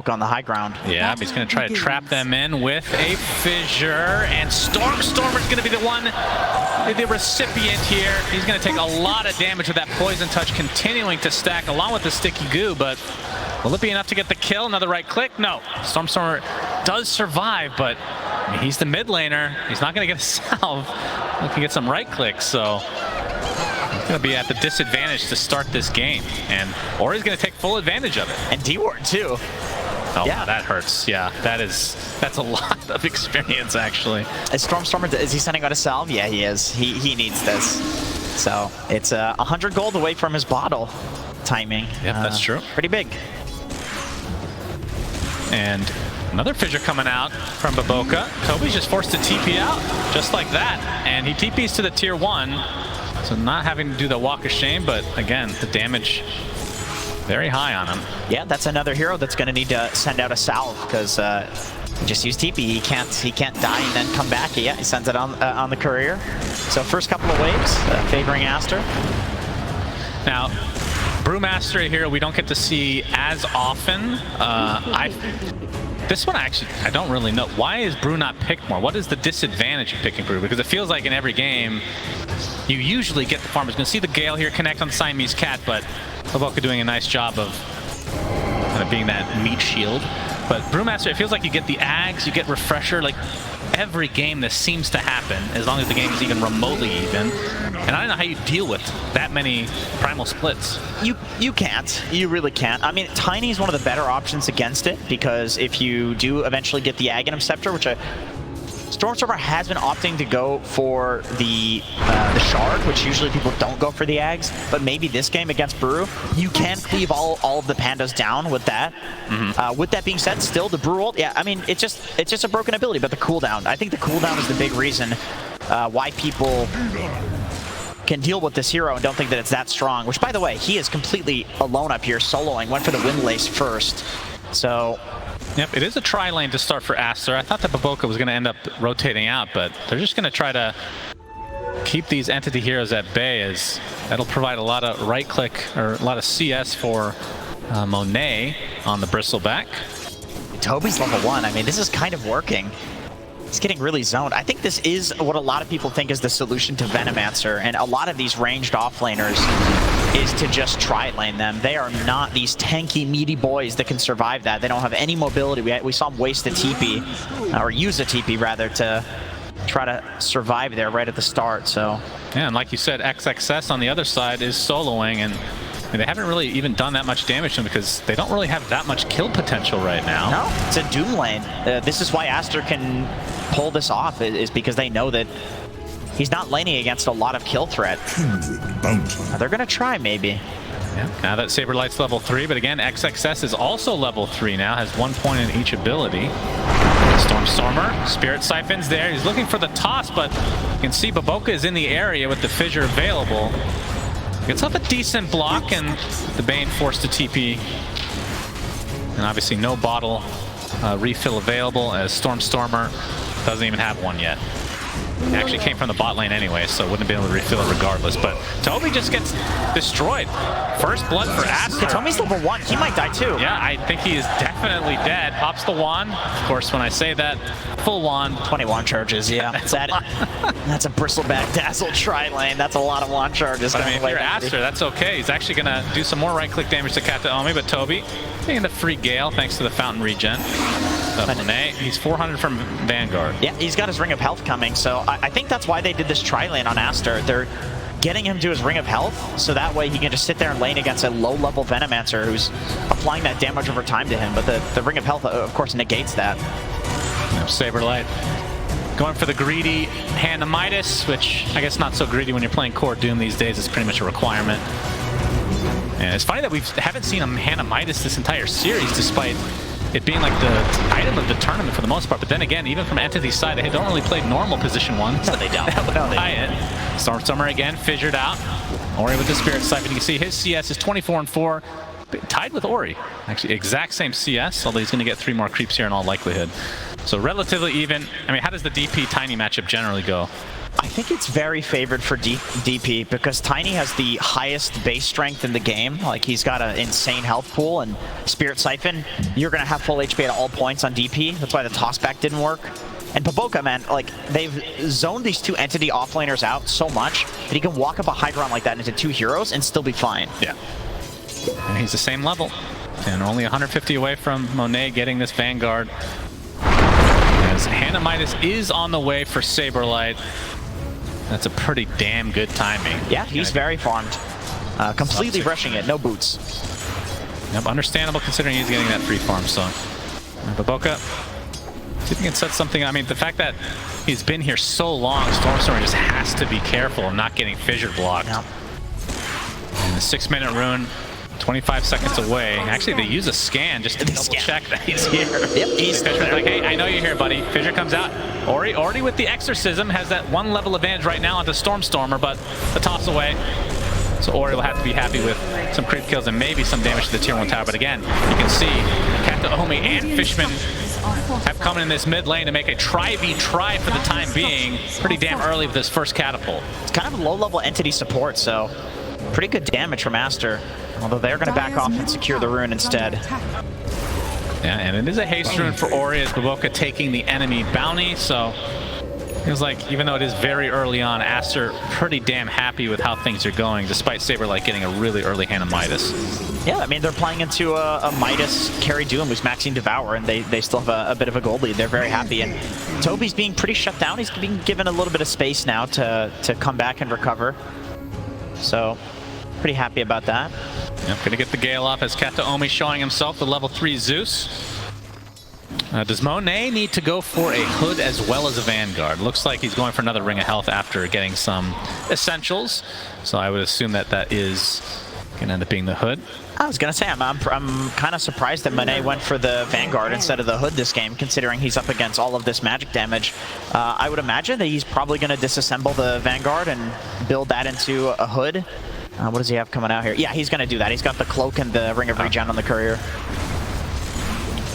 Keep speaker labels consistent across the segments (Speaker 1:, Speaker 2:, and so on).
Speaker 1: Beboka on the high ground.
Speaker 2: Yeah, he's going to try to trap them in with a fissure, and Stormer's going to be the one, the recipient here. He's going to take a lot of damage with that poison touch continuing to stack along with the sticky goo, but will it be enough to get the kill? Another right click? No. Stormer does survive, but I mean, he's the mid laner. He's not going to get a salve. He can get some right clicks, so he's going to be at the disadvantage to start this game, and Ori's going to take full advantage of it.
Speaker 1: And D-Ward too.
Speaker 2: Oh, yeah, that hurts. Yeah, that's a lot of experience, actually.
Speaker 1: Is Stormer, is he sending out a salve? Yeah, he is. He needs this. So it's 100 gold away from his bottle timing.
Speaker 2: Yep, that's true.
Speaker 1: Pretty big.
Speaker 2: And another fissure coming out from Beboka. Toby's just forced to TP out, just like that. And he TPs to the tier 1. So not having to do the walk of shame, but again, the damage very high on him.
Speaker 1: Yeah, that's another hero that's going to need to send out a salve, because he just used TP. He can't die and then come back. Yeah, he sends it on the courier. So first couple of waves favoring Aster.
Speaker 2: Now, Brewmaster here we don't get to see as often. This one actually, I don't really know. Why is Brew not picked more? What is the disadvantage of picking Brew? Because it feels like in every game, you usually get the farmers. Going to see the Gale here connect on Siamese Cat, but Beboka doing a nice job of kind of being that meat shield. But Brewmaster, it feels like you get the Ags, you get Refresher, like every game this seems to happen, as long as the game is even remotely even. And I don't know how you deal with that many primal splits.
Speaker 1: You can't. You really can't. I mean, Tiny is one of the better options against it, because if you do eventually get the Aghanim Scepter, which Stormer has been opting to go for the Shard, which usually people don't go for the Ags, but maybe this game against Brew, you can cleave all of the Pandas down with that. With that being said, still the Brew ult, yeah, I mean, it's just a broken ability, but the cooldown, I think the cooldown is the big reason why people can deal with this hero and don't think that it's that strong, which, by the way, he is completely alone up here, soloing, went for the Windlace first, so...
Speaker 2: Yep, it is a tri-lane to start for Aster. I thought that Beboka was going to end up rotating out, but they're just going to try to keep these entity heroes at bay, as that'll provide a lot of right-click, or a lot of CS for Monet on the Bristleback.
Speaker 1: Toby's level 1. I mean, this is kind of working. It's getting really zoned. I think this is what a lot of people think is the solution to Venomancer, and a lot of these ranged offlaners is to just tri-lane them. They are not these tanky, meaty boys that can survive that. They don't have any mobility. We saw them waste a TP, or use a TP rather, to try to survive there right at the start, so.
Speaker 2: Yeah, and like you said, XXS on the other side is soloing, and they haven't really even done that much damage to them because they don't really have that much kill potential right now.
Speaker 1: No, it's a Doom lane. This is why Aster can pull this off, is because they know that he's not laning against a lot of kill threat. They're going to try, maybe.
Speaker 2: Yeah, now that Saberlight's level 3, but again, XXS is also level 3 now, has 1 point in each ability. Stormer, Spirit Siphon's there. He's looking for the toss, but you can see Beboka is in the area with the fissure available. Gets off a decent block, and the Bane forced to TP. And obviously no bottle refill available, as Stormer doesn't even have one yet. It actually came from the bot lane anyway, so wouldn't be able to refill it regardless. But Toby just gets destroyed. First blood for Aster.
Speaker 1: Toby's level 1. He might die too.
Speaker 2: Yeah, I think he is definitely dead. Pops the wand. Of course, when I say that, full wand.
Speaker 1: 20 wand charges, yeah. That's a Bristleback Dazzle tri-lane. That's a lot of wand charges.
Speaker 2: But I mean, if you're Aster, that's okay. He's actually going to do some more right-click damage to Kataomi, but Toby getting the free Gale thanks to the Fountain regen. Monet, he's 400 from Vanguard.
Speaker 1: Yeah, he's got his Ring of Health coming, so I think that's why they did this tri-lane on Aster. They're getting him to his Ring of Health, so that way he can just sit there and lane against a low-level Venomancer who's applying that damage over time to him, but the Ring of Health, of course, negates that.
Speaker 2: Saberlight going for the greedy Hand of Midas, which I guess not so greedy when you're playing core Doom these days. It's pretty much a requirement. And it's funny that we haven't seen a Hand of Midas this entire series, despite it being like the item of the tournament for the most part. But then again, even from Entity's side, they don't really play normal position 1. So they don't. Stormer again, fissured out. Ori with the Spirit Siphon. You can see his CS is 24 and 4. Tied with Ori. Actually, exact same CS, although he's going to get 3 more creeps here in all likelihood. So relatively even. I mean, how does the DP Tiny matchup generally go?
Speaker 1: I think it's very favored for DP because Tiny has the highest base strength in the game. Like, he's got an insane health pool, and Spirit Siphon, you're going to have full HP at all points on DP. That's why the tossback didn't work. And Baboka, man, like, they've zoned these two entity offlaners out so much that he can walk up a high ground like that into 2 heroes and still be fine.
Speaker 2: Yeah. And he's the same level. And only 150 away from Monet getting this Vanguard. As Hanamitis is on the way for Saberlight. That's a pretty damn good timing.
Speaker 1: Yeah, he's very farmed. Completely rushing it, no boots.
Speaker 2: Yep, understandable considering he's getting that free farm, so. Baboka, see if he can set something. I mean, the fact that he's been here so long, Stormstormer just has to be careful of not getting fissure blocked. Yep. And the 6-minute rune, 25 seconds away. Actually, they use a scan just to double check that he's here.
Speaker 1: Yep, he's
Speaker 2: Fisher's like, hey, I know you're here, buddy. Fissure comes out. Ori already with the Exorcism has that 1 level advantage right now onto Stormstormer, but the toss away. So Ori will have to be happy with some creep kills and maybe some damage to the tier 1 tower. But again, you can see Kataomi and Fishman have come in this mid lane to make a try for the time being. Pretty damn early with this first catapult.
Speaker 1: It's kind of a low-level entity support, so pretty good damage from Aster. Although they're going to back off and secure the rune instead.
Speaker 2: Yeah, and it is a haste rune for Ori as Baboka taking the enemy bounty, so feels like even though it is very early on, Aster pretty damn happy with how things are going, despite Saberlight getting a really early hand of Midas.
Speaker 1: Yeah, I mean, they're playing into a Midas carry Doom who's maxing Devour, and they still have a bit of a gold lead. They're very happy, and Toby's being pretty shut down. He's being given a little bit of space now to come back and recover. So, pretty happy about that.
Speaker 2: Yep, gonna get the Gale off as Kataomi showing himself the level 3 Zeus. Does Monet need to go for a Hood as well as a Vanguard? Looks like he's going for another Ring of Health after getting some Essentials. So I would assume that that is gonna end up being the Hood.
Speaker 1: I was gonna say, I'm kind of surprised that Monet went for the Vanguard instead of the Hood this game, considering he's up against all of this magic damage. I would imagine that he's probably gonna disassemble the Vanguard and build that into a Hood. What does he have coming out here? Yeah, he's going to do that. He's got the Cloak and the Ring of Regen on the Courier.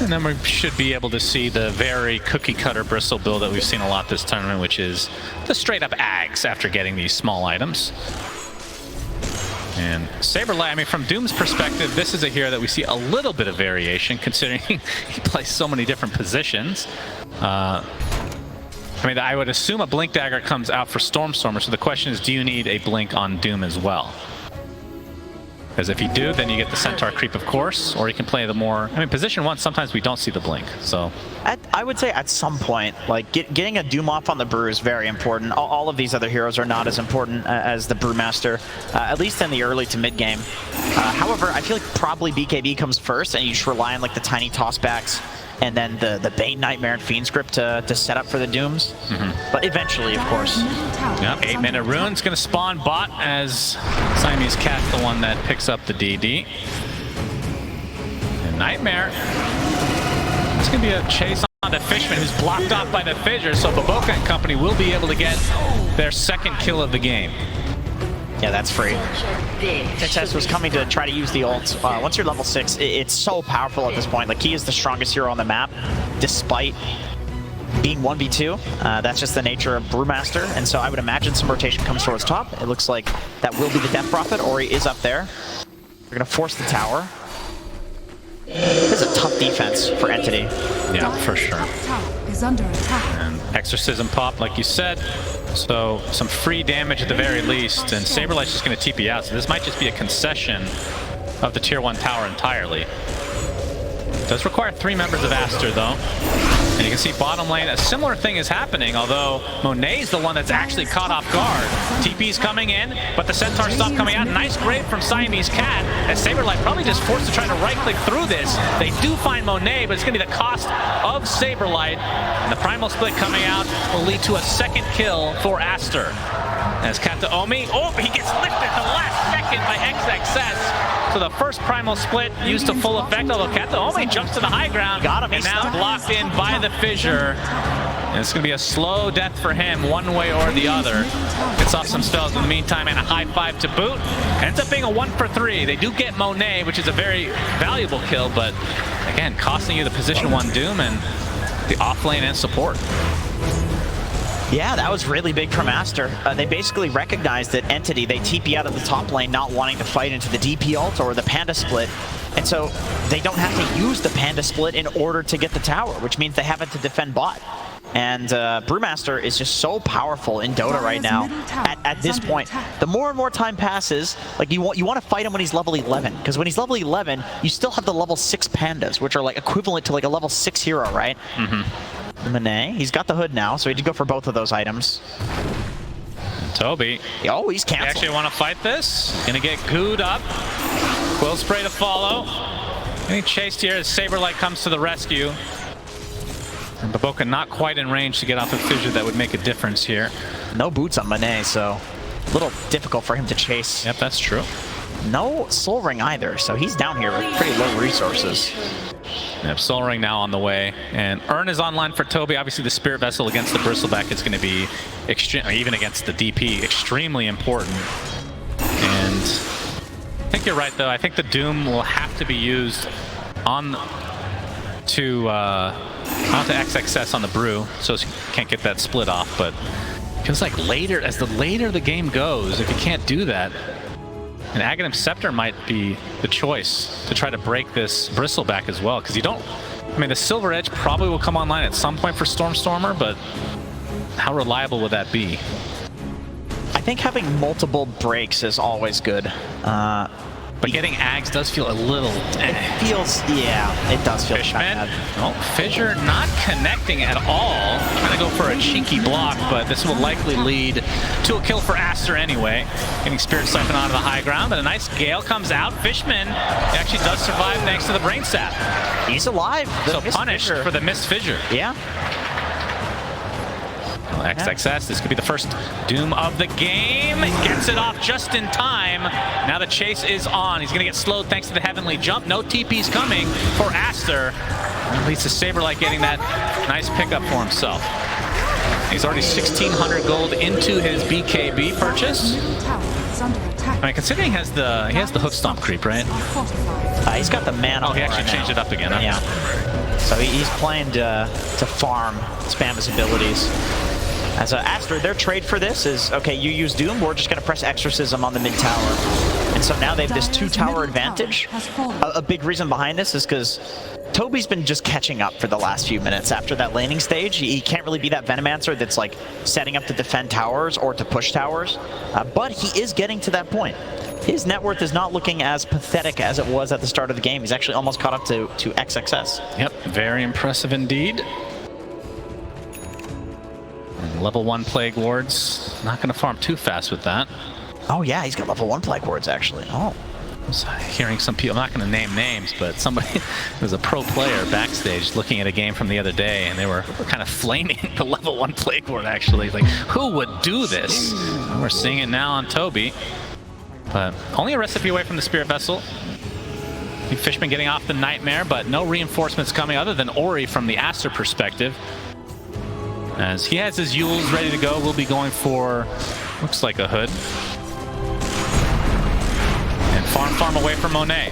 Speaker 2: And then we should be able to see the very cookie-cutter Bristle build that we've seen a lot this tournament, which is the straight-up Ags after getting these small items. And Saberlight, I mean, from Doom's perspective, this is a hero that we see a little bit of variation, considering he plays so many different positions. I mean, I would assume a Blink Dagger comes out for Stormstormer, so the question is, do you need a Blink on Doom as well? Because if you do, then you get the Centaur creep, of course, or you can play the more... I mean, position 1, sometimes we don't see the Blink, so...
Speaker 1: I would say at some point, like, getting a Doom off on the Brew is very important. All of these other heroes are not as important as the Brewmaster, at least in the early to mid game. However, I feel like probably BKB comes first, and you just rely on, like, the tiny tossbacks, and then the Bane, Nightmare, and Fiend script to set up for the Dooms. But eventually, of course.
Speaker 2: Yep, 8-minute rune's gonna spawn bot as Siamese Cat's the one that picks up the DD. And Nightmare. It's gonna be a chase on the Fishman, who's blocked off by the Fissure, so Baboka and company will be able to get their second kill of the game.
Speaker 1: Yeah, that's free. Success was coming to try to use the ult. Once you're level 6, it's so powerful at this point. Like, he is the strongest hero on the map, despite being 1v2. That's just the nature of Brewmaster, and so I would imagine some rotation comes towards top. It looks like that will be the Death Prophet. Ori is up there. They're going to force the tower. This is a tough defense for Entity.
Speaker 2: Yeah, for sure.
Speaker 3: Is under attack.
Speaker 2: And Exorcism pop, like you said. So some free damage at the very least, and Saberlight's just going to TP out. So this might just be a concession of the tier 1 tower entirely. It does require 3 members of Aster, though. And you can see bottom lane, a similar thing is happening, although Monet's the one that's actually caught off guard. TP's coming in, but the Centaur stopped coming out. Nice grave from Siamese Cat, and Saberlight probably just forced to try to right-click through this. They do find Monet, but it's going to be the cost of Saberlight. And the Primal Split coming out will lead to a second kill for Aster. As Kataomi, he gets lifted at the last second by XXS. So the first Primal Split used to full effect, although Kataomi jumps to the high ground.
Speaker 1: Got him,
Speaker 2: and now blocked in by the Fissure. And it's going to be a slow death for him, one way or the other. Gets off some spells in the meantime, and a high 5 to boot. Ends up being a 1 for 3. They do get Monet, which is a very valuable kill, but again, costing you the position 1 Doom and the off lane and support.
Speaker 1: Yeah, that was really big from Aster. They basically recognized that Entity, they TP out of the top lane, not wanting to fight into the DP ult or the Panda split. And so they don't have to use the Panda split in order to get the tower, which means they have it to defend bot. And Brewmaster is just so powerful in Dota right now. At this point, the more and more time passes, like you want to fight him when he's level 11, because when he's level 11, you still have the level 6 pandas, which are like equivalent to like a level 6 hero, right? Monet, he's got the hood now, so he did go for both of those items.
Speaker 2: Toby.
Speaker 1: Oh, he's canceled.
Speaker 2: You actually want to fight this? Gonna get gooed up. Quill spray to follow. Getting chased here as Saberlight comes to the rescue. And Baboka not quite in range to get off a fissure that would make a difference here.
Speaker 1: No boots on Monet, so a little difficult for him to chase.
Speaker 2: Yep, that's true.
Speaker 1: No Soul Ring either, so he's down here with pretty low resources.
Speaker 2: Yep, Soul Ring now on the way. And Urn is online for Toby. Obviously, the Spirit Vessel against the Bristleback is going to be, even against the DP, extremely important. And I think you're right, though. I think the Doom will have to be used onto XXS on the Brew, so he can't get that split off. But it feels like as the later the game goes, if you can't do that, an Aghanim Scepter might be the choice to try to break this Bristleback as well, because you don't... I mean, the Silver Edge probably will come online at some point for Stormstormer, but how reliable would that be?
Speaker 1: I think having multiple breaks is always good.
Speaker 2: But getting Ags does feel a little...
Speaker 1: It feels... Yeah, it does feel
Speaker 2: Fishman. Oh, Fissure not connecting at all. Trying to go for a cheeky block, but this will likely lead to a kill for Aster anyway. Getting Spirit Siphon onto the high ground, but a nice Gale comes out. Fishman actually does survive thanks to the Brain Sap.
Speaker 1: He's alive.
Speaker 2: So punished for the missed Fissure.
Speaker 1: Yeah.
Speaker 2: XXS, this could be the first Doom of the game. Gets it off just in time. Now the chase is on. He's going to get slowed thanks to the Heavenly Jump. No TP's coming for Aster. At least the Saberlight getting that nice pickup for himself. He's already 1,600 gold into his BKB purchase. I mean, considering he has the hook stomp creep, right?
Speaker 1: He's got the mana.
Speaker 2: Oh, he actually changed it up again. Huh?
Speaker 1: Yeah. So he's playing to farm, spam his abilities. As Aster, their trade for this is, okay, you use Doom, we're just going to press Exorcism on the mid tower. And so now they have this 2-tower advantage. A big reason behind this is because Toby's been just catching up for the last few minutes after that laning stage. He can't really be that Venomancer that's like setting up to defend towers or to push towers, but he is getting to that point. His net worth is not looking as pathetic as it was at the start of the game. He's actually almost caught up to XXS.
Speaker 2: Yep, very impressive indeed. Level 1 Plague Wards. Not going to farm too fast with that.
Speaker 1: Oh yeah, he's got level 1 Plague Wards actually. Oh.
Speaker 2: I was hearing some people, I'm not going to name names, but somebody was a pro player backstage looking at a game from the other day, and they were kind of flaming the level 1 Plague Ward actually. Like, who would do this? And we're seeing it now on Toby. But only a recipe away from the Spirit Vessel. Fishman getting off the Nightmare, but no reinforcements coming other than Ori from the Aster perspective. As he has his Yules ready to go, we'll be going for, looks like a hood. And farm away from Monet.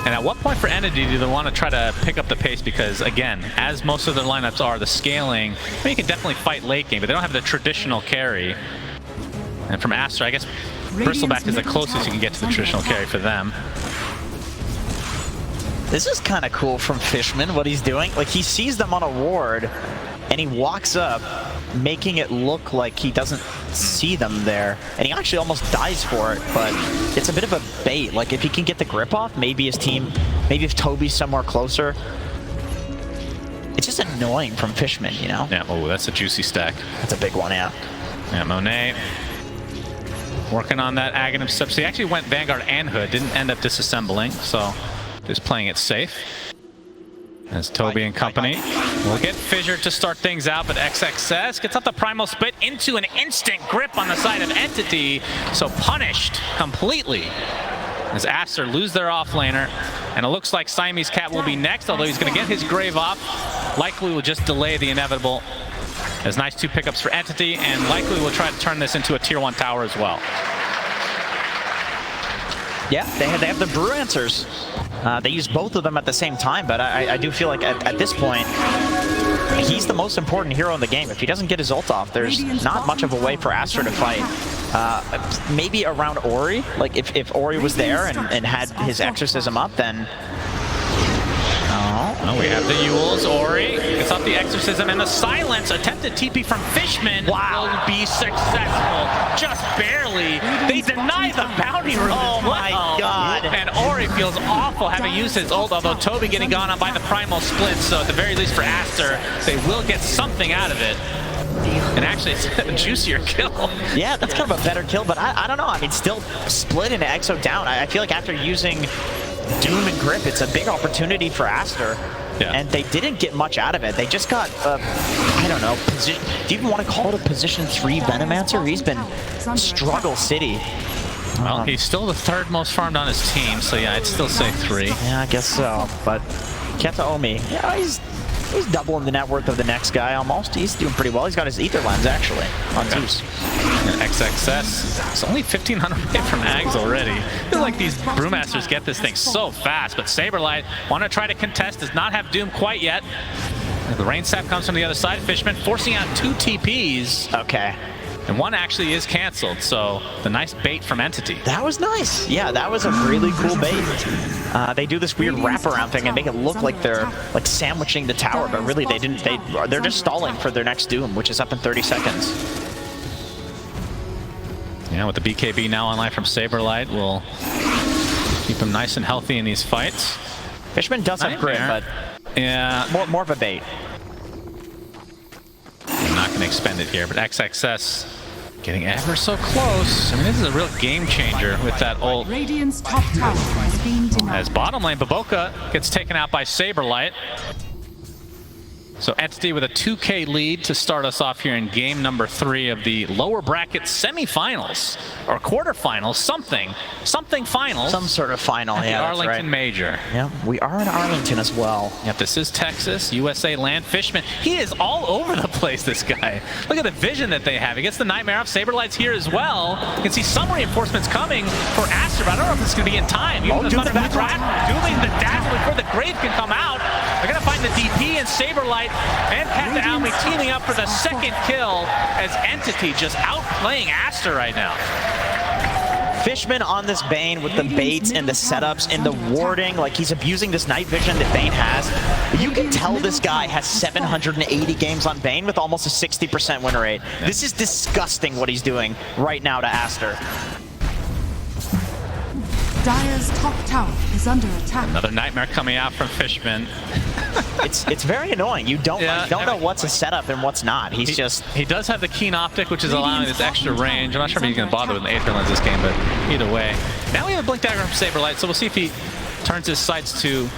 Speaker 2: And at what point for Entity do they want to try to pick up the pace? Because again, as most of their lineups are, the scaling, I mean, you can definitely fight late game, but they don't have the traditional carry. And from Aster, I guess Bristleback is the closest you can get to the traditional carry for them.
Speaker 1: This is kind of cool from Fishman, what he's doing. Like, he sees them on a ward, and he walks up, making it look like he doesn't see them there. And he actually almost dies for it, but it's a bit of a bait. Like, if he can get the grip off, maybe his team, maybe if Toby's somewhere closer. It's just annoying from Fishman, you know?
Speaker 2: Yeah, oh, that's a juicy stack.
Speaker 1: That's a big one, yeah.
Speaker 2: Yeah, Monet working on that Aghanim Scepter. So he actually went Vanguard and Hood, didn't end up disassembling, so just playing it safe. As Toby and company will get Fissure to start things out, but XXS gets up the Primal Spit into an instant grip on the side of Entity, so punished completely. As Aster lose their offlaner, and it looks like Siamese Cat will be next, although he's going to get his Grave off. Likely will just delay the inevitable. There's nice 2 pickups for Entity, and likely will try to turn this into a tier 1 tower as well.
Speaker 1: Yeah, they have the Brewmancers. They use both of them at the same time, but I do feel like at this point, he's the most important hero in the game. If he doesn't get his ult off, there's not much of a way for Aster to fight. Maybe around Ori, like if Ori was there and had his exorcism up, then...
Speaker 2: Oh, we have the Yules. Ori gets off the exorcism, and the silence. Attempted TP from Fishman will be successful. Just barely. They deny the bounty room.
Speaker 1: Oh my god.
Speaker 2: And Ori feels awful having used his ult, although Toby getting gone on by the primal split. So at the very least for Aster, they will get something out of it. And actually, it's a juicier kill.
Speaker 1: Yeah, that's kind of a better kill, but I don't know. I mean, still split into Exo down. I feel like after using Doom and Grip, it's a big opportunity for Aster.
Speaker 2: Yeah. And
Speaker 1: they didn't get much out of it. They just got, I don't know, position. Do you even want to call it a position 3 Venomancer? He's been struggle city.
Speaker 2: Well, he's still the 3rd most farmed on his team, so yeah, I'd still say 3.
Speaker 1: Yeah, I guess so. But Keta Omi, yeah, he's doubling the net worth of the next guy almost. He's doing pretty well. He's got his Ether Lens actually on Zeus.
Speaker 2: And XXS, it's only 1,500 away from Ags already. I feel like these Brewmasters get this thing so fast, but Saberlight want to try to contest, does not have Doom quite yet. And the Rain Sap comes from the other side. Fishman forcing out 2 TPs.
Speaker 1: Okay.
Speaker 2: And one actually is canceled, so the nice bait from Entity.
Speaker 1: That was nice. Yeah, that was a really cool bait. They do this weird wraparound thing and make it look like they're like sandwiching the tower, but really they didn't. They're just stalling for their next Doom, which is up in 30 seconds.
Speaker 2: Yeah, with the BKB now online from Saberlight, we'll keep him nice and healthy in these fights.
Speaker 1: Fishman does have grip, but
Speaker 2: yeah,
Speaker 1: more of a bait.
Speaker 2: I'm not going to expend it here, but XXS getting ever so close. I mean, this is a real game changer with that ult.
Speaker 3: Radiant's top tower has been denied.
Speaker 2: As bottom lane, Baboka gets taken out by Saberlight. So Entity with a 2K lead to start us off here in game number 3 of the lower bracket semifinals or quarterfinals, something finals.
Speaker 1: Some sort of final, yeah.
Speaker 2: The Arlington Major.
Speaker 1: Yeah, we are in Arlington as well.
Speaker 2: Yep, this is Texas, USA land. Fishman, he is all over the place, this guy. Look at the vision that they have. He gets the Nightmare off. Saberlight's here as well. You can see some reinforcements coming for Aster, but I don't know if it's going to be in time. Dueling the Dazzle before the Grave can come out. They're going to find the DP and Saberlight and Keta Almi teaming up for the 2nd kill as Entity just outplaying Aster right now.
Speaker 1: Fishman on this Bane with the baits and the setups and the warding, like he's abusing this night vision that Bane has. You can tell this guy has 780 games on Bane with almost a 60% win rate. Yeah. This is disgusting what he's doing right now to Aster.
Speaker 3: Dire's top tower is under attack.
Speaker 2: Another Nightmare coming out from Fishman.
Speaker 1: It's very annoying. You don't know what's a setup and what's not. He
Speaker 2: does have the keen optic, which is allowing this extra range. I'm not sure if he's going to bother with an Aether Lens this game, but either way. Now we have a Blink Dagger from Saberlight, so we'll see if he turns his sights to...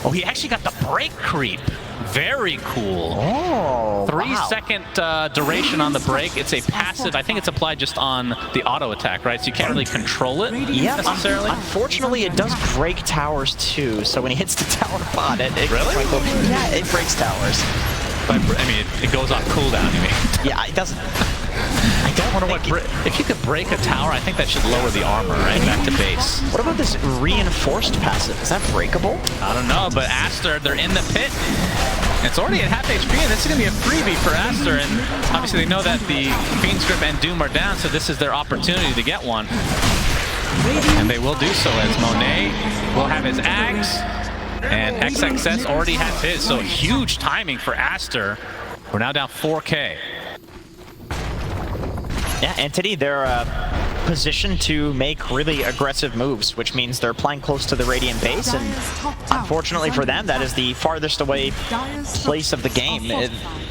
Speaker 2: Oh, he actually got the break creep. Very cool.
Speaker 1: Oh,
Speaker 2: 3-second duration on the break. It's a passive. I think it's applied just on the auto attack, right? So you can't really control it necessarily.
Speaker 1: Unfortunately, it does break towers too. So when he hits the tower pod, it
Speaker 2: really?
Speaker 1: Yeah, it breaks towers.
Speaker 2: But, I mean, it goes off cooldown, you mean?
Speaker 1: Yeah, it doesn't.
Speaker 2: I don't wonder what if you could break a tower, I think that should lower the armor, right? Back to base.
Speaker 1: What about this reinforced passive? Is that breakable?
Speaker 2: I don't know, but Aster, they're in the pit. It's already at half HP, and this is going to be a freebie for Aster, and obviously they know that the Fiend's Grip and Doom are down, so this is their opportunity to get one. And they will do so, as Monet will have his Axe, and XXS already has his, so huge timing for Aster. We're now down 4K.
Speaker 1: Yeah, Entity, they're positioned to make really aggressive moves, which means they're playing close to the Radiant base, and unfortunately for them, that is the farthest away place of the game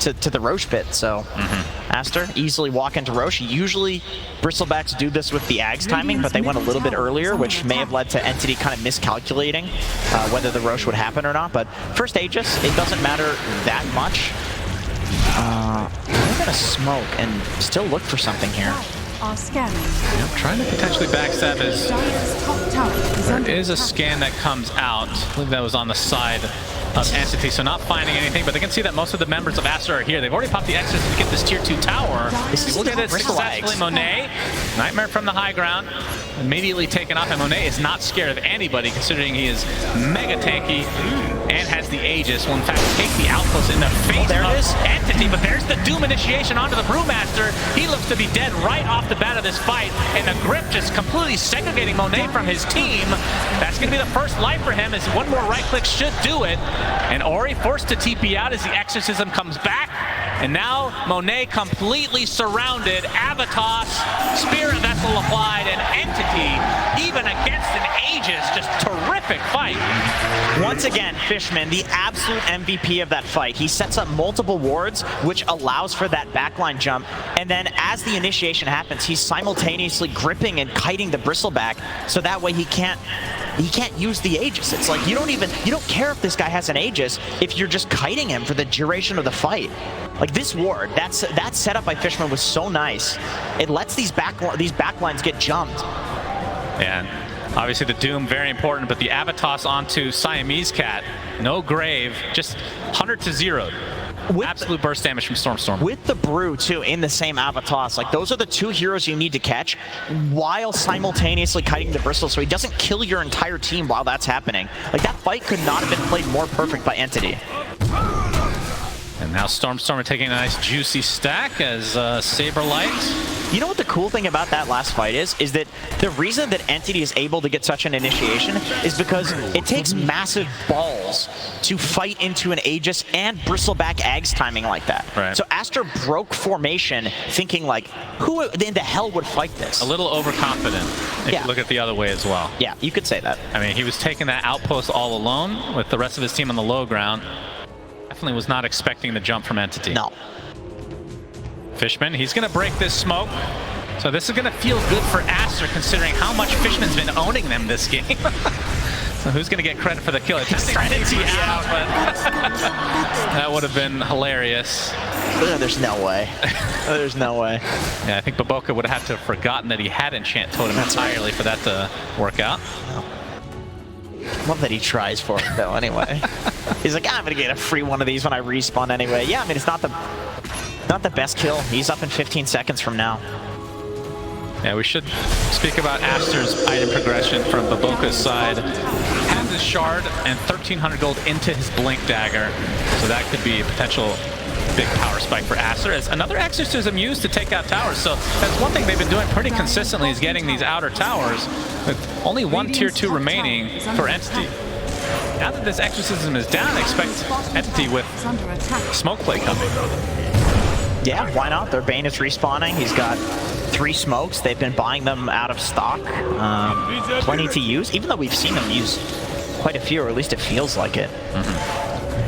Speaker 1: to the Roche pit. So Aster easily walk into Roche. Usually Bristlebacks do this with the Ags timing, but they went a little bit earlier, which may have led to Entity kind of miscalculating whether the Roche would happen or not. But first Aegis, it doesn't matter that much. We're gonna smoke and still look for something here.
Speaker 2: Yep, trying to potentially backstab his... There is a scan that comes out. I believe that was on the side of Entity, so not finding anything, but they can see that most of the members of Aster are here. They've already popped the Exorcist to get this tier 2 tower. We'll get it successfully. Monet, Nightmare from the high ground. immediately taken off, and Monet is not scared of anybody considering he is mega tanky and has the Aegis. Will in fact take the outpost in the face of Entity, but there's the Doom initiation onto the Brewmaster. He looks to be dead right off the bat of this fight, and the grip just completely segregating Monet from his team. That's going to be the first life for him, as one more right click should do it. And Ori forced to TP out as the Exorcism comes back, and now Monet completely surrounded. Avatos, Spirit Vessel applied, and Entity, even against an Aegis, just terrific fight.
Speaker 1: Once again, Fishman, the absolute MVP of that fight. He sets up multiple wards, which allows for that backline jump, and then as the initiation happens, he's simultaneously gripping and kiting the Bristleback, so that way he can't use the Aegis. It's like you don't care if this guy has an Aegis if you're just kiting him for the duration of the fight. Like this ward, that setup by Fishman was so nice. It lets these backlines get jumped.
Speaker 2: And obviously the Doom very important, but the Avatos onto Siamese Cat, no grave, just 100 to 0. Absolute burst damage from Stormstorm. With
Speaker 1: the Brew too in the same Avatos, like those are the two heroes you need to catch while simultaneously kiting the Bristle, so he doesn't kill your entire team while that's happening. Like that fight could not have been played more perfect by Entity.
Speaker 2: And now Stormstorm are taking a nice juicy stack as Saberlight.
Speaker 1: You know what the cool thing about that last fight is that the reason that Entity is able to get such an initiation is because it takes massive balls to fight into an Aegis and Bristleback Ags timing like that.
Speaker 2: Right.
Speaker 1: So Aster broke formation thinking like, who in the hell would fight this?
Speaker 2: A little overconfident, if you look at the other way as well.
Speaker 1: Yeah, you could say that.
Speaker 2: I mean, he was taking that outpost all alone with the rest of his team on the low ground. Definitely was not expecting the jump from Entity.
Speaker 1: No.
Speaker 2: Fishman, he's going to break this smoke. So this is going to feel good for Aster considering how much Fishman's been owning them this game. So who's going to get credit for the kill? It's Entity out, but that would have been hilarious.
Speaker 1: There's no way. There's no way.
Speaker 2: Yeah, I think Baboka would have had to have forgotten that he had Enchant Totem entirely for that to work out.
Speaker 1: Love that he tries for it though anyway. He's like, I'm gonna get a free one of these when I respawn anyway. Yeah, I mean, it's not the best kill. He's up in 15 seconds from now.
Speaker 2: Yeah, we should speak about Aster's item progression from Baboka's side. Has his shard and 1,300 gold into his Blink Dagger, so that could be a potential big power spike for Aster, as another Exorcism used to take out towers. So that's one thing they've been doing pretty consistently, is getting these outer towers with only one tier 2 remaining for Entity. Now that this Exorcism is down, I expect Entity with Smoke Play coming.
Speaker 1: Yeah, why not? Their Bane is respawning. He's got 3 smokes. They've been buying them out of stock. Plenty to use, even though we've seen them use quite a few, or at least it feels like it.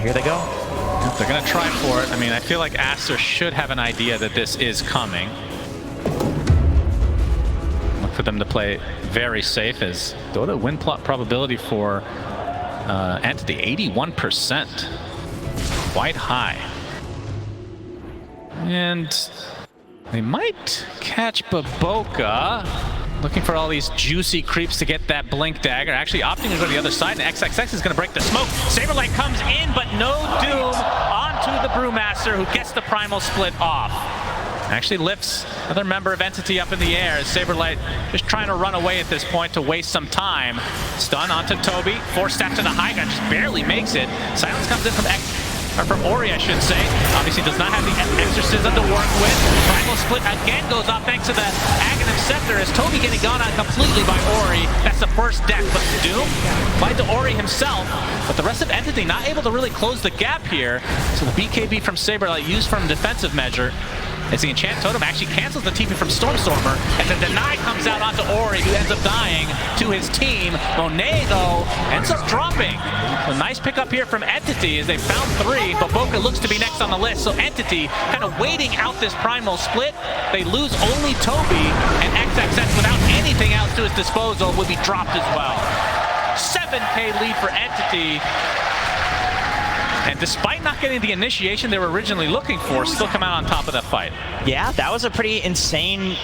Speaker 1: Here they go.
Speaker 2: They're going to try for it. I mean, I feel like Aster should have an idea that this is coming. Look for them to play very safe, as Dota win plot probability for Entity, 81%. Quite high. And they might catch Baboka. Looking for all these juicy creeps to get that Blink Dagger. Actually opting to go to the other side, and XXX is going to break the smoke. Saberlight comes in, but no Doom onto the Brewmaster, who gets the Primal Split off. Actually lifts another member of Entity up in the air, as Saberlight just trying to run away at this point to waste some time. Stun onto Toby, 4-step to the high ground, just barely makes it. Silence comes in from Ori, I should say. Obviously does not have the Exorcism to work with. Primal Split again goes off thanks to the Aghanim Scepter, as Toby getting gone on completely by Ori. That's the first deck, but Doom applied to Ori himself, but the rest of Entity not able to really close the gap here. So the BKB from Saberlight used from defensive measure, as the Enchant Totem actually cancels the TP from Stormstormer, and the Deny comes out onto Ori, who ends up dying to his team. Monet, though, ends up dropping. A nice pickup here from Entity, as they found 3. Baboka looks to be next on the list, so Entity kind of waiting out this Primal Split. They lose only Toby, and XXX, without anything else to his disposal, would be dropped as well. 7K lead for Entity. And despite not getting the initiation they were originally looking for, still come out on top of that fight.
Speaker 1: Yeah, that was a pretty insane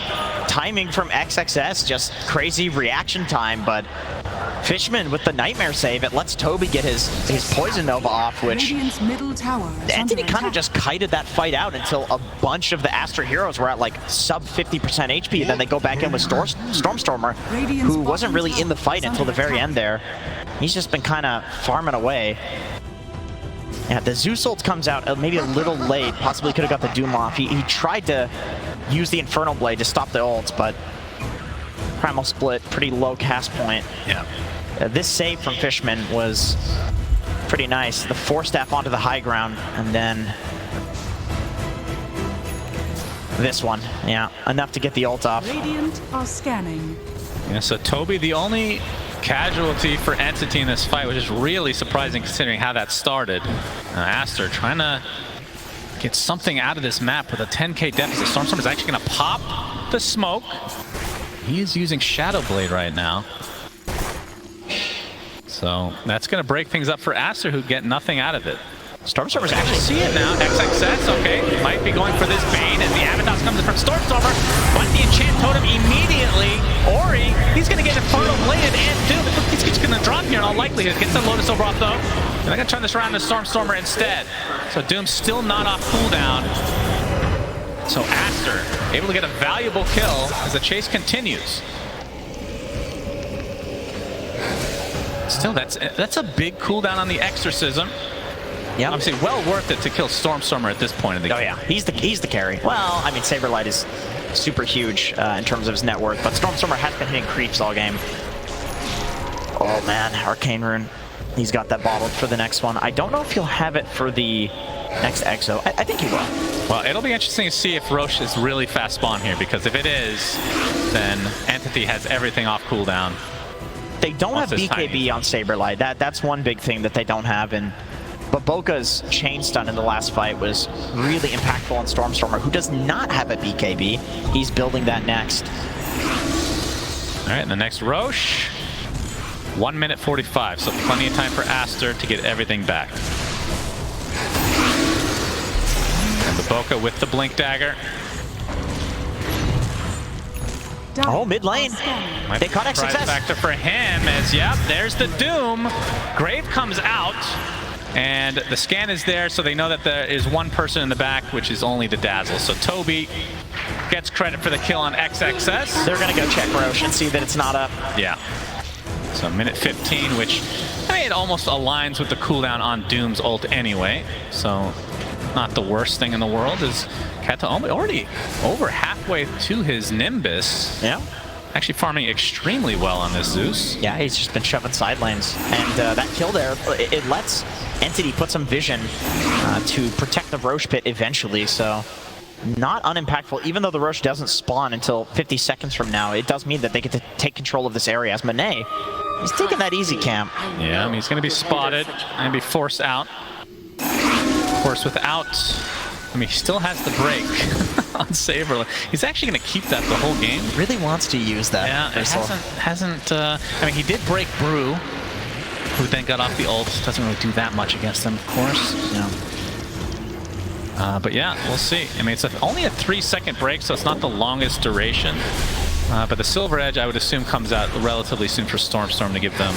Speaker 1: timing from XXS, just crazy reaction time, but Fishman with the Nightmare save. It lets Toby get his Poison Nova off, which
Speaker 3: Radiant's middle tower is
Speaker 1: Entity
Speaker 3: under
Speaker 1: kind of
Speaker 3: attack.
Speaker 1: just kited that fight out until a bunch of the Aster heroes were at like sub 50% HP, and then they go back in with Stormstormer, who wasn't really in the fight until the very end there. He's just been kind of farming away. Yeah, the Zeus ult comes out maybe a little late, possibly could have got the Doom off. He tried to use the Infernal Blade to stop the ult, but Primal Split, pretty low cast point.
Speaker 2: Yeah.
Speaker 1: This save from Fishman was pretty nice. The Force Staff onto the high ground, and then this one. Yeah, enough to get the ult off.
Speaker 3: Radiant are scanning.
Speaker 2: Yeah, so Toby, the only casualty for Entity in this fight, which is really surprising considering how that started. Aster trying to get something out of this map with a 10k deficit. Stormstorm is actually going to pop the smoke. He is using Shadow Blade right now. So that's going to break things up for Aster, who get nothing out of it.
Speaker 1: Stormstormer's
Speaker 2: I
Speaker 1: actually
Speaker 2: see it now. XXS, okay. Might be going for this Bane as the Avatar comes in from Stormstormer. But the Enchant Totem immediately. Ori, he's going to get Infernal Bladed and Doom. He's just going to drop here in all likelihood. Gets the Lotus over off though. And they're going to turn this around to Stormstormer instead. So Doom's still not off cooldown. So Aster able to get a valuable kill as the chase continues. Still, that's a big cooldown on the Exorcism.
Speaker 1: Yeah.
Speaker 2: Obviously, well worth it to kill Stormstormer at this point in the game.
Speaker 1: Oh yeah, he's the carry. Well, I mean, Saberlight is super huge in terms of his net worth, but Stormstormer has been hitting creeps all game. Oh man, Arcane Rune. He's got that bottled for the next one. I don't know if he'll have it for the next Exo. I think he will.
Speaker 2: Well, it'll be interesting to see if Roche is really fast spawn here, because if it is, then Entity has everything off cooldown.
Speaker 1: They don't have BKB on Saberlight. That's one big thing that they don't have, and Baboka's chain stun in the last fight was really impactful on Stormstormer, who does not have a BKB. He's building that next.
Speaker 2: All right, and the next Roche, 1 minute 45, so plenty of time for Aster to get everything back. And Baboka with the Blink Dagger.
Speaker 1: Oh, mid lane. They caught
Speaker 2: Surprise
Speaker 1: XXS.
Speaker 2: factor for him as, yep, there's the Doom. Grave comes out, and the scan is there, so they know that there is one person in the back, which is only the Dazzle. So Toby gets credit for the kill on XXS.
Speaker 1: They're going to go check Roche and see that it's not up.
Speaker 2: Yeah. So minute 15, which, I mean, it almost aligns with the cooldown on Doom's ult anyway. So not the worst thing in the world. Is Kata already over halfway to his Nimbus.
Speaker 1: Yeah.
Speaker 2: Actually farming extremely well on this Zeus.
Speaker 1: Yeah, he's just been shoving side lanes. And that kill there, it lets Entity put some vision to protect the Roche pit eventually. So not unimpactful, even though the Roche doesn't spawn until 50 seconds from now. It does mean that they get to take control of this area, as Manet is taking that easy camp.
Speaker 2: Yeah, I mean, he's going to be spotted and be forced out. Of course, without, I mean, he still has the break on Saber. He's actually going to keep that the whole game.
Speaker 1: Really wants to use that.
Speaker 2: Yeah, it hasn't. I mean, he did break Brew, who then got off the ult. Doesn't really do that much against them, of course.
Speaker 1: Yeah.
Speaker 2: But yeah, we'll see. I mean, it's only a 3-second break, so it's not the longest duration. But the Silver Edge, I would assume, comes out relatively soon for Stormstorm to give them.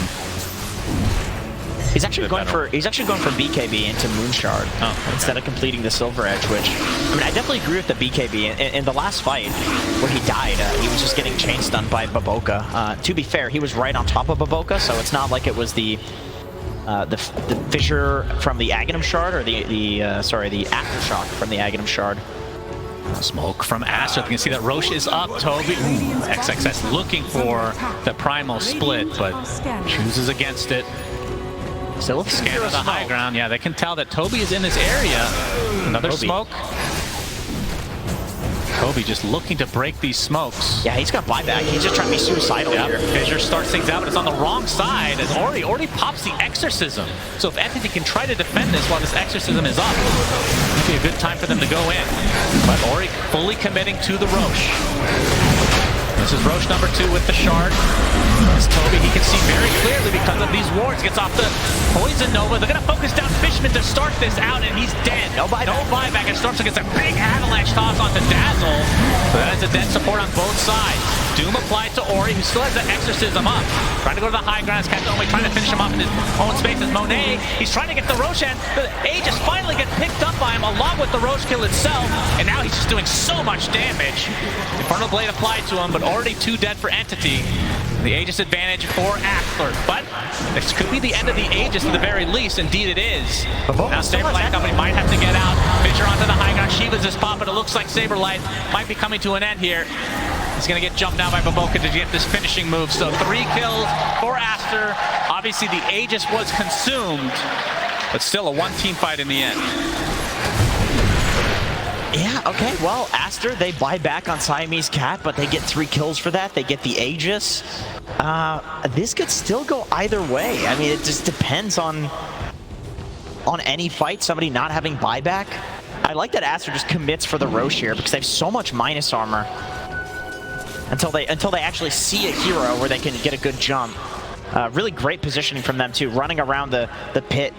Speaker 1: He's actually going for BKB into Moonshard instead of completing the Silver Edge, which, I mean, I definitely agree with the BKB. In the last fight where he died, he was just getting chain stunned by Baboka. To be fair, he was right on top of Baboka, so it's not like it was the fissure from the Aghanim Shard, or the aftershock from the Aghanim Shard.
Speaker 2: Smoke from Aster. You can see that Roche is up. Toby, XXS looking for the primal split, but chooses against it.
Speaker 1: Still
Speaker 2: Scan of the high ground. Yeah, they can tell that Toby is in this area. Another smoke. Toby just looking to break these smokes.
Speaker 1: Yeah, he's got buyback. He's just trying to be suicidal here.
Speaker 2: Fissure starts things out, but it's on the wrong side as Ori pops the Exorcism. So if Entity can try to defend this while this Exorcism is up, it'd be a good time for them to go in. But Ori fully committing to the Roche. This is Roche number 2 with the shard. As Toby, he can see very clearly because of these wards. Gets off the Poison Nova. They're going to focus down Fishman to start this out, and he's dead. No buyback. And Stormstorm gets a big avalanche toss onto Dazzle. So that is a dead support on both sides. Doom applied to Ori, who still has that exorcism up. Trying to go to the high ground. Only trying to finish him off in his own space as Monet. He's trying to get the Roshan. The Aegis finally gets picked up by him along with the Roche kill itself. And now he's just doing so much damage. Infernal Blade applied to him, but already 2 dead for Entity. The Aegis advantage for Aster, but this could be the end of the Aegis at the very least. Indeed it is. Now Saberlight Company might have to get out. Fisher onto the high ground. Shiva's is popping. It looks like Saberlight might be coming to an end here. He's going to get jumped now by Baboka to get this finishing move. So 3 kills for Aster. Obviously the Aegis was consumed, but still a 1-team fight in the end.
Speaker 1: Yeah, okay, well, Aster, they buy back on Siamese Cat, but they get 3 kills for that. They get the Aegis. This could still go either way. I mean, it just depends on any fight, somebody not having buyback. I like that Aster just commits for the Roche here because they have so much minus armor until they actually see a hero where they can get a good jump. Really great positioning from them too, running around the pit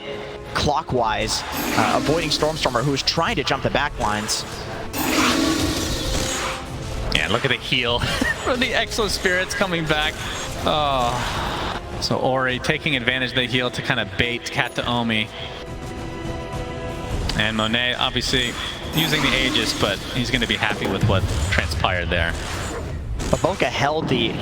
Speaker 1: clockwise, avoiding Stormstormer, who is trying to jump the back lines.
Speaker 2: Yeah, look at the heal from the Exo Spirits coming back. Oh, so Ori taking advantage of the heal to kind of bait Cat to Omi. And Monet obviously using the Aegis, but he's going to be happy with what transpired there.
Speaker 1: Baboka held the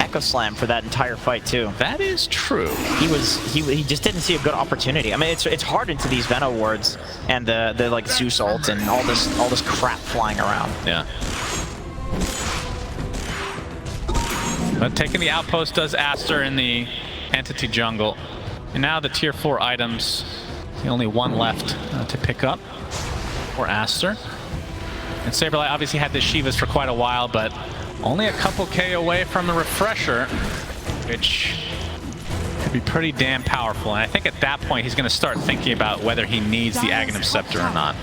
Speaker 1: Echo Slam for that entire fight too.
Speaker 2: That is true.
Speaker 1: He just didn't see a good opportunity. I mean, it's hard into these Veno wards and the like Zeus ult and all this crap flying around.
Speaker 2: Yeah. But taking the outpost does Aster in the Entity jungle. And now the tier 4 items, the only one left to pick up for Aster. And Saberlight obviously had the Shivas for quite a while, but only a couple K away from the refresher, which could be pretty damn powerful. And I think at that point he's going to start thinking about whether he needs the Aghanim Scepter or not.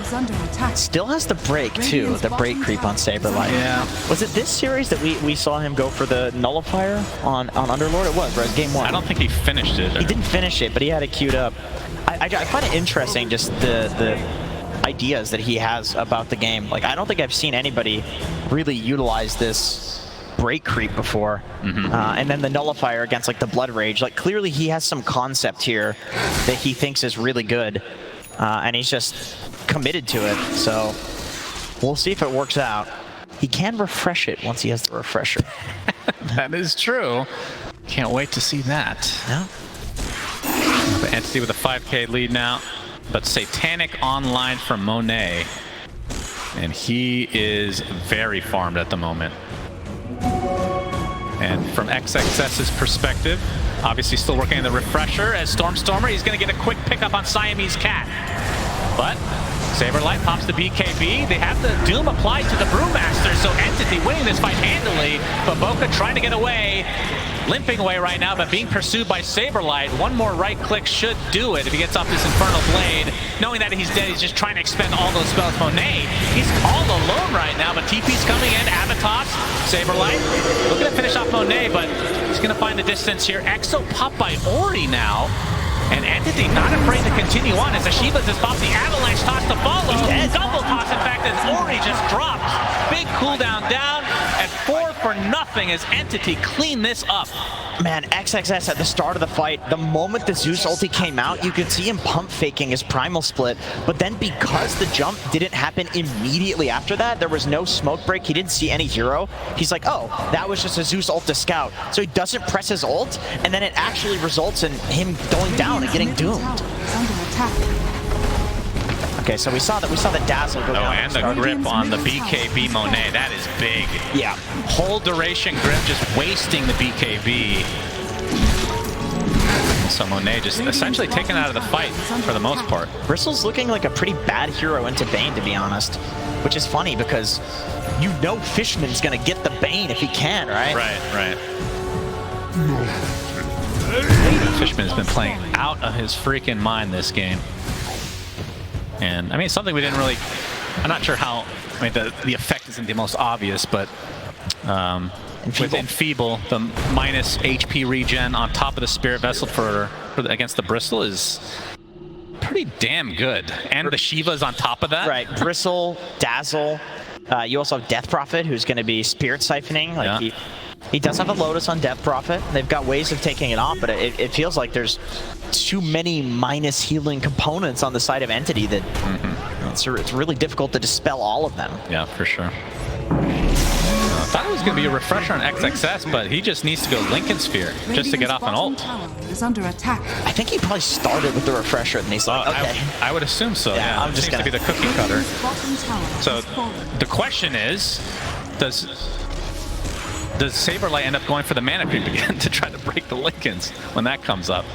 Speaker 1: Still has the break too, the break creep on Saberlight.
Speaker 2: Yeah.
Speaker 1: Was it this series that we saw him go for the Nullifier on Underlord? It was, right? Game 1.
Speaker 2: I don't think he finished it.
Speaker 1: He didn't finish it, but he had it queued up. I find it interesting just the ideas that he has about the game. Like, I don't think I've seen anybody really utilize this break creep before. And then the Nullifier against like the Blood Rage. Like, clearly he has some concept here that he thinks is really good. And he's just committed to it. So we'll see if it works out. He can refresh it once he has the refresher.
Speaker 2: That is true. Can't wait to see that.
Speaker 1: Yeah.
Speaker 2: The Entity with a 5K lead now. But Satanic online for Monet. And he is very farmed at the moment. And from XXS's perspective, obviously still working on the refresher as Stormstormer. He's going to get a quick pickup on Siamese Cat. But Saberlight pops the BKB. They have the Doom applied to the Brewmaster, so Entity winning this fight handily. Baboka trying to get away. Limping away right now, but being pursued by Saberlight. One more right click should do it if he gets off this Infernal Blade. Knowing that he's dead, he's just trying to expend all those spells. Monet, he's all alone right now, but TP's coming in. Avatos, Saberlight, looking to finish off Monet, but he's going to find the distance here. Exo popped by Ori now. And Entity not afraid to continue on as Ashibas has popped the Avalanche toss to follow. Double toss, in fact, as Ori just drops. Big cooldown down at 4-0 as Entity clean this up.
Speaker 1: Man, XXS at the start of the fight, the moment the Zeus ulti came out, you could see him pump faking his primal split, but then because the jump didn't happen immediately after that, there was no smoke break, he didn't see any hero, he's like, oh, that was just a Zeus ult to scout. So he doesn't press his ult, and then it actually results in him going down and getting doomed. Okay, so we saw the dazzle go down.
Speaker 2: And the grip on the BKB Monet, that is big.
Speaker 1: Yeah.
Speaker 2: Whole duration grip just wasting the BKB. So Monet just essentially taken out of the fight for the most part.
Speaker 1: Bristle's looking like a pretty bad hero into Bane, to be honest. Which is funny because you know Fishman's gonna get the Bane if he can, right?
Speaker 2: Right. Fishman's been playing out of his freaking mind this game. And I mean, something we didn't really, I'm not sure how, I mean, the effect isn't the most obvious, but with Enfeeble, the minus HP regen on top of the Spirit Vessel against the Bristle is pretty damn good. And the Shiva's on top of that.
Speaker 1: Right, Bristle, Dazzle. You also have Death Prophet, who's going to be Spirit Siphoning. Like He does have a Lotus on Death Prophet. They've got ways of taking it off, but it feels like there's too many minus healing components on the side of Entity that it's really difficult to dispel all of them.
Speaker 2: Yeah, for sure. I thought it was going to be a refresher on XXS, but he just needs to go Lincoln Sphere just to get off an ult.
Speaker 3: Tower is under attack.
Speaker 1: I think he probably started with the refresher and he's like, okay.
Speaker 2: I would assume so, yeah.
Speaker 1: I'm just
Speaker 2: going to be the cookie cutter. So the question is, does Saberlight end up going for the mana creep again to try to break the Lincolns when that comes up?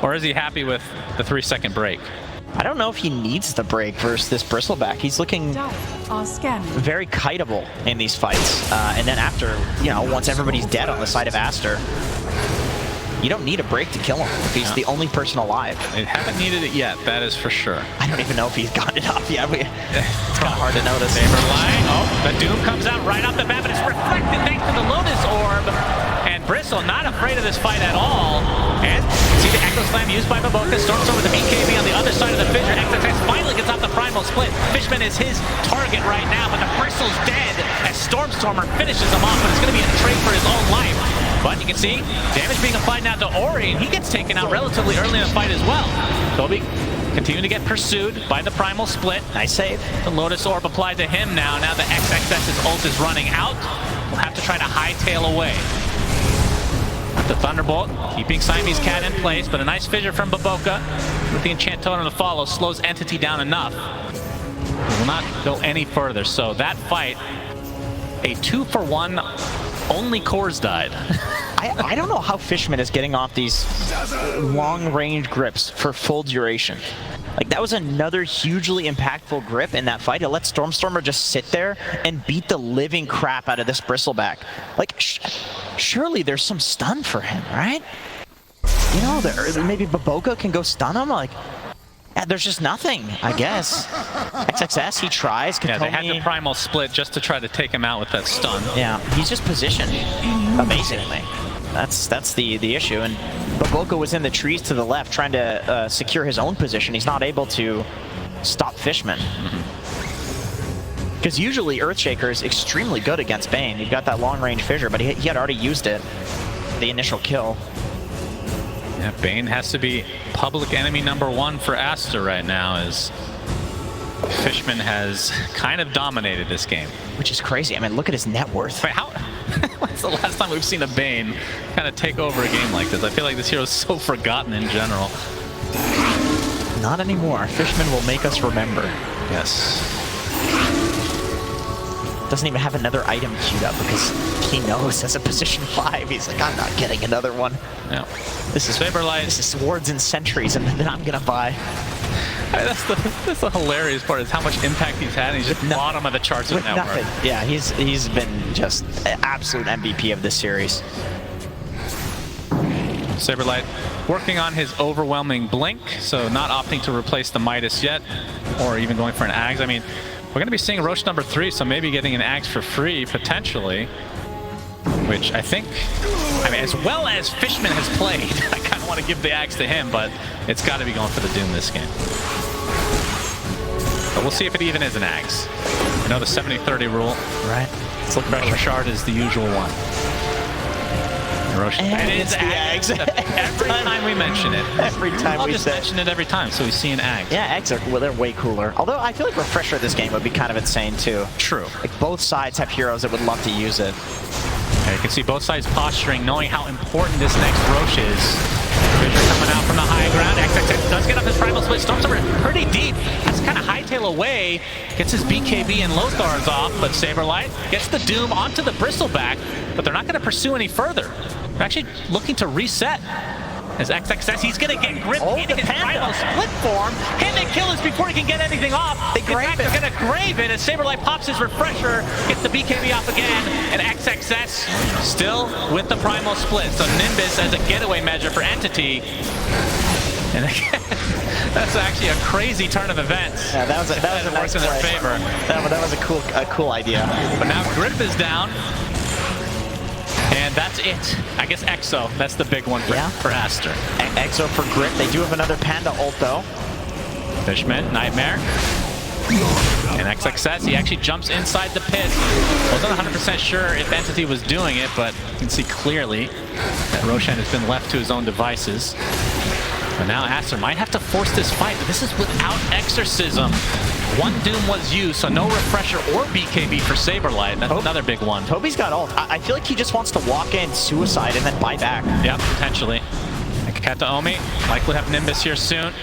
Speaker 2: Or is he happy with the 3-second break?
Speaker 1: I don't know if he needs the break versus this Bristleback. He's looking very kiteable in these fights. And then after, once everybody's dead on the side of Aster, you don't need a break to kill him if he's the only person alive.
Speaker 2: They haven't needed it yet, that is for sure.
Speaker 1: I don't even know if he's gotten it off yet. It's kind of hard to notice.
Speaker 2: Saberlight, the Doom comes out right off the bat, but it's reflected thanks to the Lotus Orb. And Bristle not afraid of this fight at all. And see the Echo Slam used by Baboka, storms over the BKB on the other side of the Fissure. XXX finally gets off the Primal Split. Fishman is his target right now, but the Bristle's dead as Stormstormer finishes him off, but it's going to be a trade for his own life. But you can see damage being applied now to Ori, and he gets taken out relatively early in the fight as well. Toby continuing to get pursued by the Primal Split. Nice save. The Lotus Orb applied to him now. Now the XXS's ult is running out. We'll have to try to hightail away. The Thunderbolt keeping Siamese Cat in place, but a nice fissure from Baboka with the Enchant Totem to follow slows Entity down enough. It will not go any further. So that fight, a 2-for-1, only cores died.
Speaker 1: I don't know how Fishman is getting off these long-range grips for full duration. Like, that was another hugely impactful grip in that fight. It let Stormstormer just sit there and beat the living crap out of this Bristleback. Like, surely there's some stun for him, right? Maybe Baboka can go stun him? Like, yeah, there's just nothing, I guess. XXS, he tries.
Speaker 2: Yeah, they had the Primal Split just to try to take him out with that stun.
Speaker 1: Yeah, he's just positioned amazingly. That's the issue, and Baboka was in the trees to the left trying to secure his own position. He's not able to stop Fishman. Because usually Earthshaker is extremely good against Bane. You've got that long-range fissure, but he had already used it, the initial kill.
Speaker 2: Yeah, Bane has to be public enemy #1 for Aster right now, as Fishman has kind of dominated this game.
Speaker 1: Which is crazy. I mean, look at his net worth.
Speaker 2: Wait, when's the last time we've seen a Bane kind of take over a game like this? I feel like this hero is so forgotten in general.
Speaker 1: Not anymore. Fishman will make us remember.
Speaker 2: Yes.
Speaker 1: Doesn't even have another item queued up because he knows as a position 5, he's like, I'm not getting another one.
Speaker 2: Yeah.
Speaker 1: This is
Speaker 2: Saberlight.
Speaker 1: This is Swords and Sentries, and then I'm gonna buy.
Speaker 2: That's the hilarious part, is how much impact he's had, and he's just bottom of the charts with network.
Speaker 1: Nothing. Yeah, he's been just an absolute MVP of this series.
Speaker 2: Saberlight working on his overwhelming blink, so not opting to replace the Midas yet, or even going for an Ags. I mean, we're going to be seeing Roche #3, so maybe getting an Ags for free, potentially. Which I think, as well as Fishman has played, I kind of want to give the Ags to him, but it's got to be going for the Doom this game. But we'll see if it even is an Ags. You know the 70-30 rule.
Speaker 1: Right.
Speaker 2: It's looking like Rashard is the usual one.
Speaker 1: And
Speaker 2: it is Ags. Every time we mention it.
Speaker 1: Every time
Speaker 2: I'll just mention it every time, so we see an Ags.
Speaker 1: Yeah, Ags are, they're way cooler. Although I feel like Refresher this game would be kind of insane too.
Speaker 2: True.
Speaker 1: Like, both sides have heroes that would love to use it.
Speaker 2: Yeah, you can see both sides posturing, knowing how important this next Roche is. Fissure coming out from the high ground. XXX does get up his Primal Split. Stormstormer pretty deep. Has to kind of hightail away. Gets his BKB and Lothar's off, but Saberlight gets the Doom onto the Bristleback, but they're not going to pursue any further. They're actually looking to reset. As XXS, he's going to get gripped in his Primal Split form. Can they kill this before he can get anything off?
Speaker 1: They grave it.
Speaker 2: They're going to grave it as Saberlight pops his Refresher, gets the BKB off again, and XXS still with the Primal Split. So Nimbus as a getaway measure for Entity. And again, that's actually a crazy turn of events.
Speaker 1: Yeah, that was a nice
Speaker 2: in their favor.
Speaker 1: That was a cool idea.
Speaker 2: But now Grip is down. And that's it. I guess Exo, that's the big one for Aster.
Speaker 1: Exo for Grip. They do have another Panda ult though.
Speaker 2: Fishman, Nightmare. And XXS, he actually jumps inside the pit. Wasn't 100% sure if Entity was doing it, but you can see clearly that Roshan has been left to his own devices. But now Aster might have to force this fight, but this is without Exorcism. One Doom was used, so no Refresher or BKB for Saberlight. That's another big one.
Speaker 1: Toby's got ult. I feel like he just wants to walk in, suicide, and then buy back.
Speaker 2: Yeah, potentially. Kata Omi, likely have Nimbus here soon.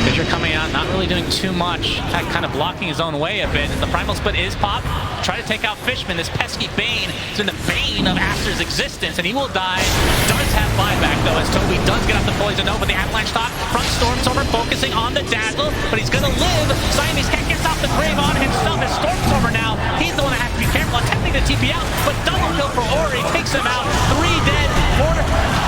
Speaker 2: Fissure coming out, not really doing too much. In fact, kind of blocking his own way a bit. The Primal Split is popped. Try to take out Fishman. This pesky Bane has been the bane of Aster's existence, and he will die. Does have buyback, though, as Toby does get up the Poison Nova. The Avalanche Stock from Stormstormer focusing on the Dazzle, but he's going to live. Siamese Cat gets off the grave on himself as Stormstormer now. He's the one that has to be careful, attempting to TP out, but double kill for Ori takes him out. 3 dead, 4,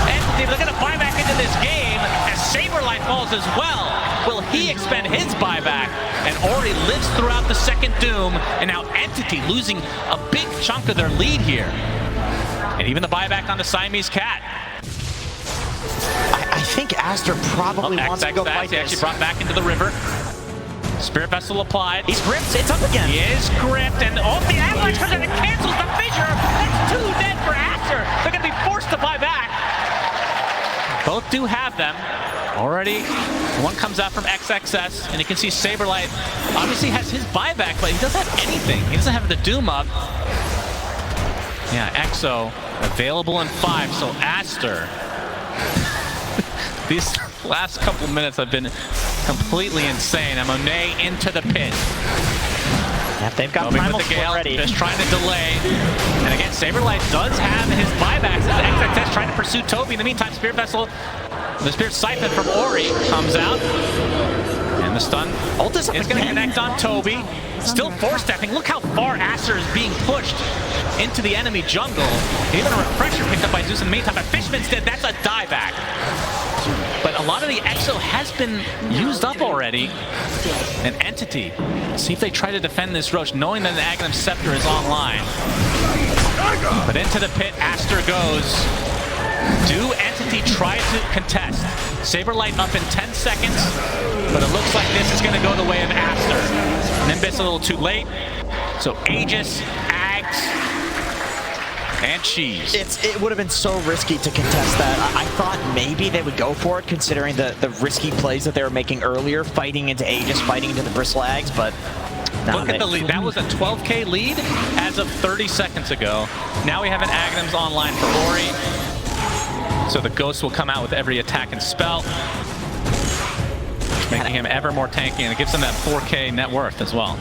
Speaker 2: and they're going to buy back into this game as Saberlight falls as well. Will he expend his buyback? And Ori lives throughout the second Doom, and now Entity losing a big chunk of their lead here. And even the buyback on the Siamese Cat.
Speaker 1: I think Aster probably wants to go fight
Speaker 2: He actually brought back into the river. Spirit Vessel applied.
Speaker 1: He's gripped. It's up again.
Speaker 2: He is gripped, and oh, the Avalanche comes in and cancels the fissure. That's 2 dead for Aster. They're going to be forced to buy back. Both do have them. Already, one comes out from XXS, and you can see Saberlight obviously has his buyback, but he doesn't have anything. He doesn't have the Doom up. Yeah, EXO available in 5, so Aster. These last couple minutes have been completely insane. And Monet into the pit.
Speaker 1: Yep, they've got Primal Split ready.
Speaker 2: Just trying to delay. And again, Saberlight does have his buybacks as XXS trying to pursue Toby. In the meantime, Spirit Vessel, the Spirit Siphon from Ori comes out. And the stun is going to connect on Toby. Still four-stepping. Look how far Aster is being pushed into the enemy jungle. Even a Refresher picked up by Zeus in the meantime. But Fishman's dead. That's a dieback. But a lot of the EXO has been used up already. An Entity. See if they try to defend this Roche, knowing that the Aghanim Scepter is online. But into the pit, Aster goes. Do Entity try to contest? Saberlight up in 10 seconds, but it looks like this is going to go the way of Aster. Nimbus a little too late. So Aegis, Ags, and Cheese.
Speaker 1: It would have been so risky to contest that. I thought maybe they would go for it, considering the risky plays that they were making earlier, fighting into Aegis, fighting into the Bristle Ags, but
Speaker 2: look at the lead. That was a 12K lead as of 30 seconds ago. Now we have an Aghanims online for Ori. So the Ghost will come out with every attack and spell, making him ever more tanky, and it gives him that 4K net worth as well.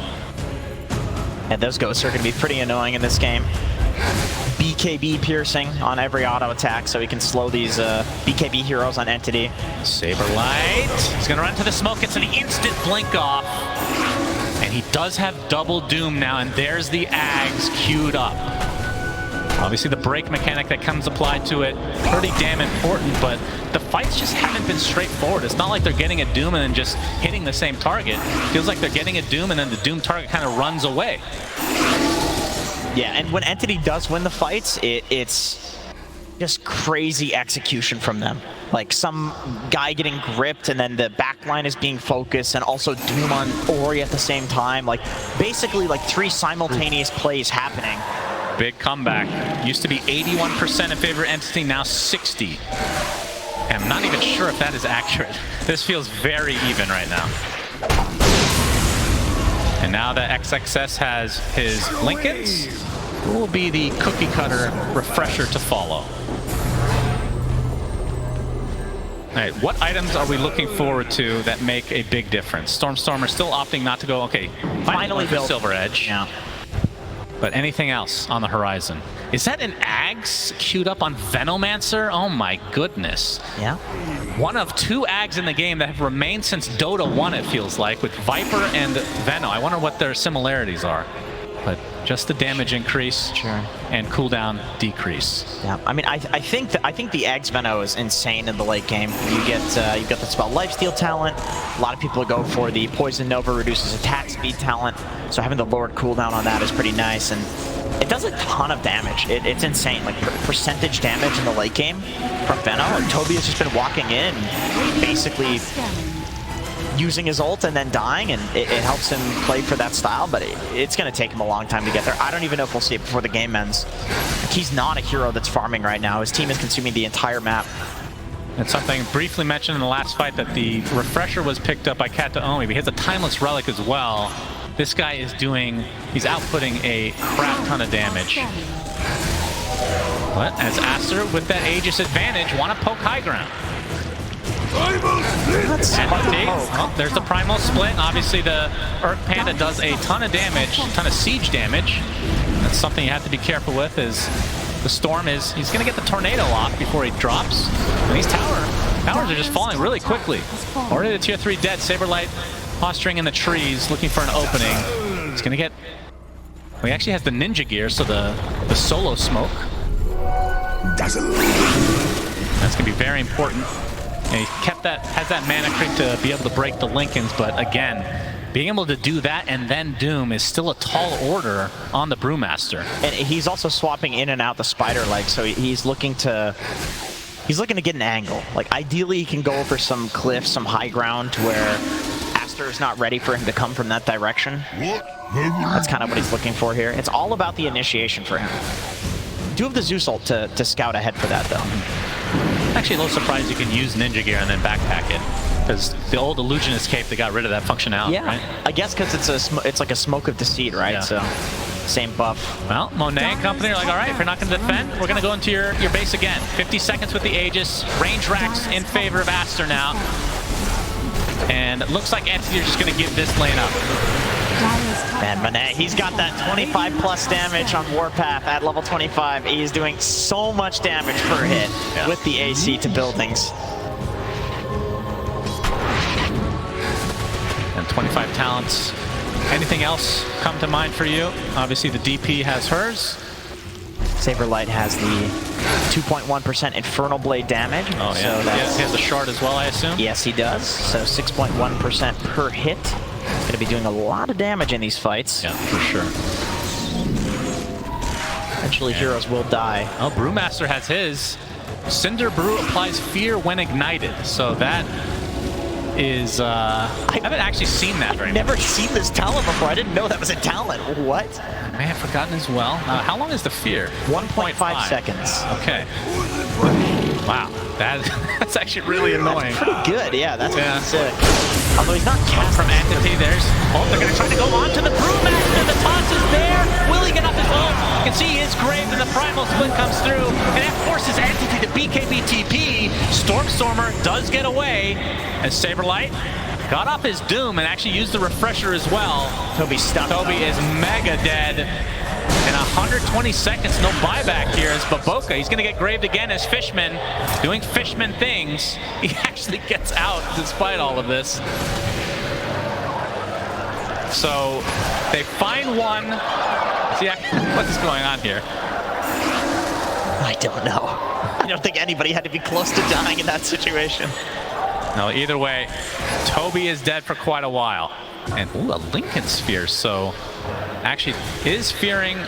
Speaker 1: And those Ghosts are going to be pretty annoying in this game. BKB piercing on every auto attack, so he can slow these BKB heroes on Entity.
Speaker 2: Saberlight, he's going to run to the smoke, gets an instant blink off. And he does have double Doom now, and there's the Ags queued up. Obviously the break mechanic that comes applied to it, pretty damn important, but the fights just haven't been straightforward. It's not like they're getting a Doom and then just hitting the same target. It feels like they're getting a Doom and then the Doom target kind of runs away.
Speaker 1: Yeah, and when Entity does win the fights, it's just crazy execution from them. Like some guy getting gripped and then the backline is being focused and also Doom on Ori at the same time. Like basically like 3 simultaneous plays happening.
Speaker 2: Big comeback. Used to be 81% in favor of Entity, now 60. And I'm not even sure if that is accurate. This feels very even right now. And now that XXS has his Lincolns, who will be the cookie cutter Refresher to follow? All right, what items are we looking forward to that make a big difference? Stormstormer still opting not to go, okay, finally built Silver Edge.
Speaker 1: Yeah.
Speaker 2: But anything else on the horizon? Is that an Ags queued up on Venomancer? Oh my goodness.
Speaker 1: Yeah.
Speaker 2: One of 2 Ags in the game that have remained since Dota 1, it feels like, with Viper and Veno. I wonder what their similarities are. But just the damage increase and cooldown decrease.
Speaker 1: Yeah, I mean, I think the Ags Veno is insane in the late game. You get you've got the spell Lifesteal talent. A lot of people go for the Poison Nova reduces attack speed talent. So having the lowered cooldown on that is pretty nice, and it does a ton of damage. It's insane, like percentage damage in the late game from Veno. And Toby has just been walking in, basically using his ult and then dying, and it helps him play for that style, but it's going to take him a long time to get there. I don't even know if we'll see it before the game ends. Like, he's not a hero that's farming right now. His team is consuming the entire map.
Speaker 2: And something briefly mentioned in the last fight, that the refresher was picked up by Kataomi, but he has a timeless relic as well. This guy is he's outputting a crap ton of damage. But as Aster, with that Aegis advantage, want to poke high ground. Oh, there's the primal split. Obviously, the Urk Panda does a ton of damage, a ton of siege damage. That's something you have to be careful with. Is the storm he's going to get the tornado off before he drops. And these towers are just falling really quickly. Already the tier 3 dead. Saberlight posturing in the trees, looking for an opening. He's going to get. Well, he actually has the ninja gear, so the solo smoke. That's going to be very important. And he has that mana creep to be able to break the Lincolns, but again, being able to do that and then Doom is still a tall order on the Brewmaster. And
Speaker 1: he's also swapping in and out the spider leg, so he's looking to get an angle. Like, ideally he can go for some cliff, some high ground, to where Aster is not ready for him to come from that direction. That's kind of what he's looking for here. It's all about the initiation for him. Do have the Zeus ult to scout ahead for that, though.
Speaker 2: Actually, a little surprised you can use ninja gear and then backpack it, because the old illusionist cape, they got rid of that functionality. Yeah, right?
Speaker 1: I guess because it's like a smoke of deceit, right? Yeah. So same buff.
Speaker 2: Well, Monet and company are like, all right, if you're not going to defend, we're going to go into your base again. 50 seconds with the Aegis. Range racks in favor of Aster now. And it looks like Entity are just going to give this lane up.
Speaker 1: Man, Monet, he's got that 25 plus damage on Warpath at level 25. He is doing so much damage per hit with the AC to buildings.
Speaker 2: And 25 talents. Anything else come to mind for you? Obviously the DP has hers.
Speaker 1: Saberlight has the 2.1% Infernal Blade damage.
Speaker 2: Oh yeah, so he has a shard as well, I assume?
Speaker 1: Yes, he does. So 6.1% per hit. He's going to be doing a lot of damage in these fights.
Speaker 2: Yeah, for sure.
Speaker 1: Eventually, heroes will die.
Speaker 2: Oh, Brewmaster has his. Cinder Brew applies fear when ignited. So that is... I haven't actually seen that very much.
Speaker 1: I've never seen this talent before. I didn't know that was a talent. What?
Speaker 2: I may have forgotten as well. How long is the fear?
Speaker 1: 1.5 seconds.
Speaker 2: Okay. Wow. That's actually really annoying.
Speaker 1: Pretty good, yeah. That's sick. Although he's not cast
Speaker 2: from Entity. They're going to try to go on to the Brewmaster. The toss is there. Will he get off his ult? You can see his grave and the primal split comes through. And that forces Entity to BKB-TP. Stormstormer does get away as Saberlight got off his Doom and actually used the refresher as well.
Speaker 1: Toby's stuck.
Speaker 2: Toby is mega dead. And 120 seconds, no buyback here as Baboka. He's going to get graved again as Fishman, doing Fishman things. He actually gets out despite all of this. So they find one. See, what is going on here?
Speaker 1: I don't know. I don't think anybody had to be close to dying in that situation.
Speaker 2: No, either way, Toby is dead for quite a while. And ooh, a Lincoln Sphere, so actually is fearing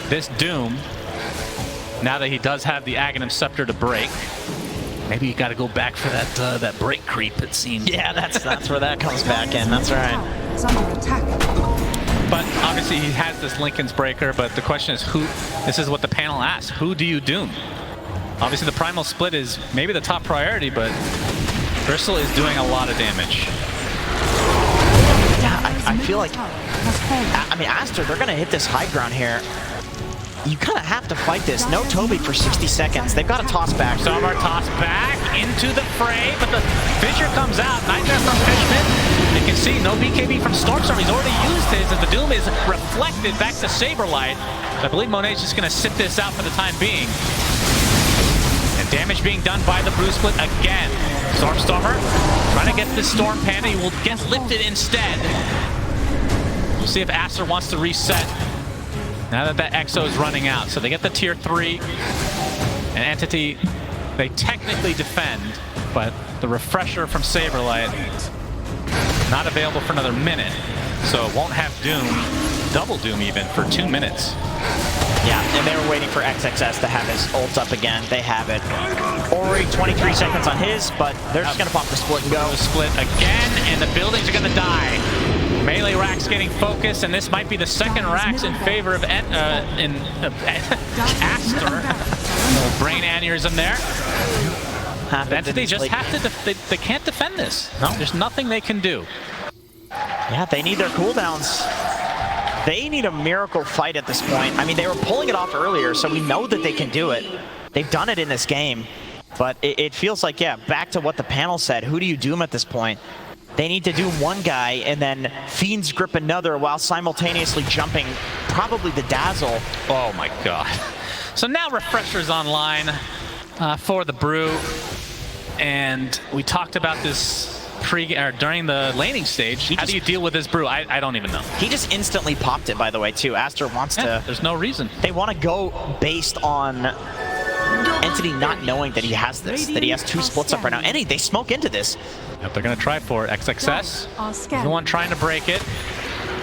Speaker 2: this Doom now that he does have the Aghanim Scepter to break. Maybe you got to go back for that break creep, it seems.
Speaker 1: Yeah, that's where that comes back in. That's right.
Speaker 3: It's under attack.
Speaker 2: But obviously he has this Lincoln's Breaker, but the question is who, this is what the panel asks, who do you Doom? Obviously the Primal Split is maybe the top priority, but Bristol is doing a lot of damage.
Speaker 1: Yeah, I feel like, I mean, Aster, they're going to hit this high ground here. You kind of have to fight this. No Toby for 60 seconds. They've got to toss back.
Speaker 2: Somar toss back into the fray, but the Fissure comes out. Nightmare from Fishman. You can see no BKB from Stormstorm. He's already used his, and the Doom is reflected back to Saberlight. I believe Monet's just going to sit this out for the time being. And damage being done by the Brew Split again. Stormstormer trying to get this Storm Panda. He will get lifted instead. We'll see if Aster wants to reset now that that Exo is running out. So they get the tier 3. And Entity, they technically defend, but the refresher from Saberlight not available for another minute. So it won't have Doom, double Doom even, for 2 minutes.
Speaker 1: Yeah, and they were waiting for XXS to have his ult up again. They have it. Ori 23 seconds on his, but they're just gonna pop the split and go.
Speaker 2: Split again, and the buildings are gonna die. Melee racks getting focused, and this might be the second racks in favor of Aster. Little brain aneurysm there. Entity just have to, they can't defend this. No, there's nothing they can do.
Speaker 1: Yeah, they need their cooldowns. They need a miracle fight at this point. I mean, they were pulling it off earlier, so we know that they can do it. They've done it in this game. But it feels like, yeah, back to what the panel said. Who do you doom at this point? They need to doom one guy and then Fiend's Grip another while simultaneously jumping probably the Dazzle.
Speaker 2: Oh my god. So now Refresher's online for the Brew. And we talked about this during the laning stage. How do you deal with this Brew? I don't even know.
Speaker 1: He just instantly popped it, by the way, too. Aster wants to...
Speaker 2: There's no reason.
Speaker 1: They want to go based on Entity not knowing that he has this, that he has two splits up right now. And they smoke into this.
Speaker 2: Yep, they're going to try for it. XXS. The one trying to break it.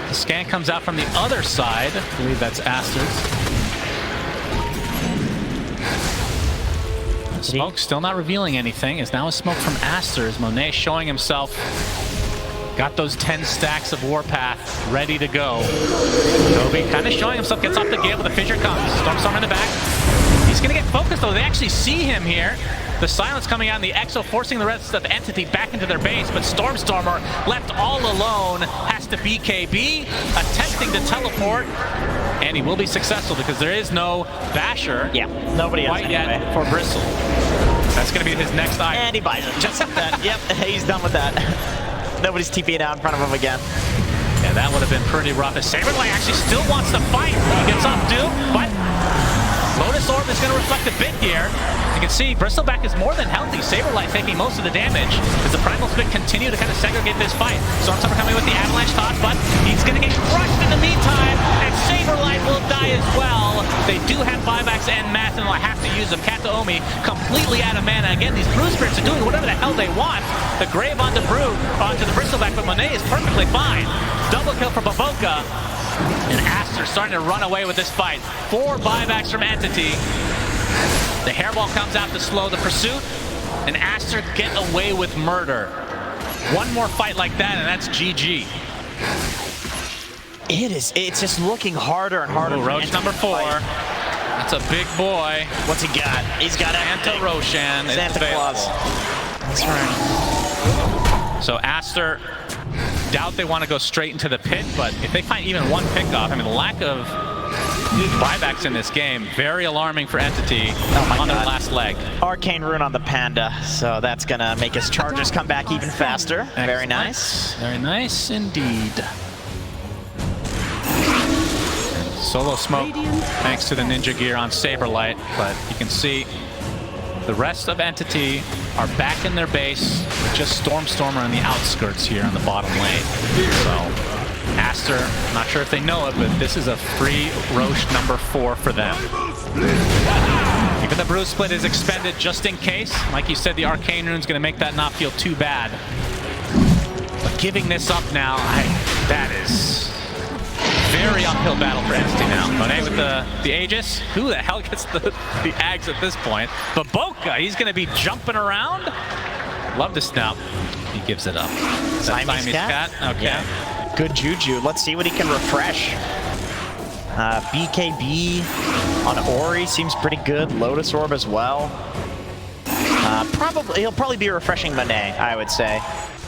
Speaker 2: The scan comes out from the other side. I believe that's Aster's. Smoke still not revealing anything. Is now a smoke from Aster's. Monet showing himself. Got those 10 stacks of Warpath ready to go. Toby kind of showing himself. Gets off the gate with a fissure comes. Stormstorm in the back. He's going to get focused though. They actually see him here. The silence coming out and the Exo forcing the rest of the Entity back into their base, but Stormstormer left all alone has to BKB, attempting to teleport, and he will be successful because there is no Basher.
Speaker 1: Yeah, nobody else
Speaker 2: quite yet for Bristle. That's going to be his next item.
Speaker 1: And he buys it, just like that. Yep, he's done with that. Nobody's TPing out in front of him again.
Speaker 2: Yeah, that would have been pretty rough. Saberlight actually still wants to fight. He gets off Doom, but Lotus Orb is going to reflect a bit here. You can see Bristleback is more than healthy. Saberlight taking most of the damage as the Primal Spit continue to kind of segregate this fight. Stormstormer coming with the Avalanche Toss, but he's going to get crushed in the meantime, and Saberlight will die as well. They do have buybacks and math, and they'll have to use them. Kataomi completely out of mana. Again, these Brew Spirits are doing whatever the hell they want. The Grave onto Brew, onto the Bristleback, but Monet is perfectly fine. Double kill for Baboka. And Aster starting to run away with this fight. 4 buybacks from Entity. The Hairball comes out to slow the pursuit. And Aster get away with murder. One more fight like that and that's GG.
Speaker 1: It's just looking harder and harder.
Speaker 2: Ooh, Roach number 4. That's a big boy.
Speaker 1: What's he got? He's got
Speaker 2: Santa Roshan.
Speaker 1: Santa Claus. That's right.
Speaker 2: So Aster, doubt they want to go straight into the pit, but if they find even one pickoff, I mean, the lack of buybacks in this game, very alarming for Entity on their last leg.
Speaker 1: Arcane Rune on the Panda, so that's going to make his charges come back even faster. Excellent. Very nice.
Speaker 2: Very nice indeed. Solo smoke thanks to the ninja gear on Saberlight, but you can see the rest of Entity are back in their base with just Stormstormer on the outskirts here on the bottom lane. So Aster, not sure if they know it, but this is a free Roche number 4 for them. Even the Brew Split is expended just in case. Like you said, the Arcane Rune's going to make that not feel too bad. But giving this up now, that is very uphill battle for Entity now. Monet with the Aegis. Who the hell gets the Ags at this point? Baboka, he's going to be jumping around. Love to snap. He gives it up.
Speaker 1: Siamese cat?
Speaker 2: Okay.
Speaker 1: Yeah. Good juju. Let's see what he can refresh. BKB on Ori seems pretty good. Lotus Orb as well. He'll probably be refreshing Monet, I would say.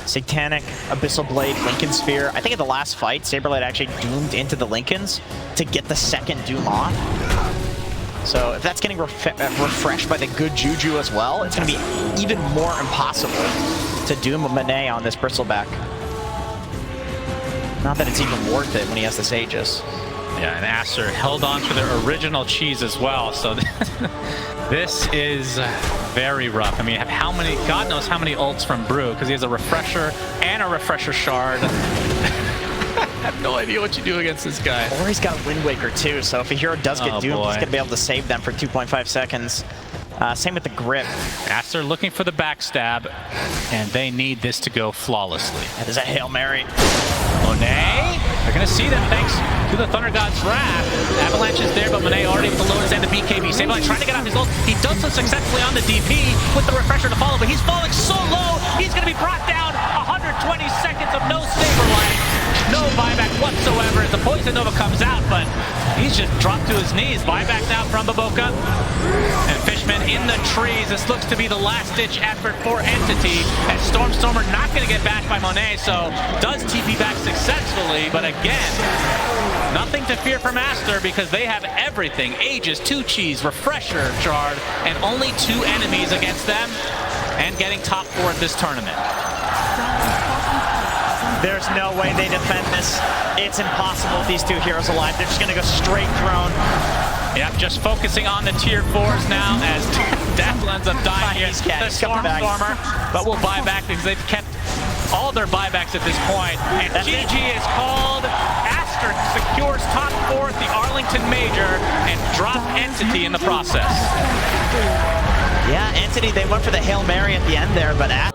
Speaker 1: Satanic, Abyssal Blade, Lincoln Sphere. I think at the last fight, Saberlight actually doomed into the Lincolns to get the second doom off. So if that's getting refreshed by the good juju as well, it's going to be even more impossible to doom a Monet on this Bristleback. Not that it's even worth it when he has this Aegis.
Speaker 2: Yeah, and Aster held on to their original cheese as well, so this is very rough. I mean, how many, God knows how many ults from Brew, because he has a refresher and a refresher shard. I have no idea what you do against this guy.
Speaker 1: Or he's got Wind Waker too, so if a hero does get doomed, he's going to be able to save them for 2.5 seconds. Same with the grip.
Speaker 2: Aster looking for the backstab, and they need this to go flawlessly.
Speaker 1: That is a Hail Mary.
Speaker 2: Monet They're going to see them thanks to the Thunder God's Wrath. Avalanche is there, but Monet already with the Lotus and the BKB. Sableye trying to get out his ult. He does so successfully on the DP with the Refresher to follow, but he's falling so low, he's going to be brought down. 120 seconds of no Saberlight. No buyback whatsoever as the Poison Nova comes out, but he's just dropped to his knees. Buyback now from Baboka. And Fishman in the trees. This looks to be the last-ditch effort for Entity, as Stormer not going to get bashed by Monet, so does TP back successfully, but again, nothing to fear from Aster because they have everything. Aegis, 2 Cheese, Refresher, Shard, and only 2 enemies against them, and getting top 4 at this tournament.
Speaker 1: There's no way they defend this. It's impossible with these 2 heroes alive. They're just going to go straight throne.
Speaker 2: Yep, just focusing on the tier 4s now as Dazzle ends up dying here. The Stormer, but will buy back because they've kept all their buybacks at this point. And GG is called. Aster secures top 4 at the Arlington Major and drop Entity in the process.
Speaker 1: Yeah, Entity, they went for the Hail Mary at the end there, but Aster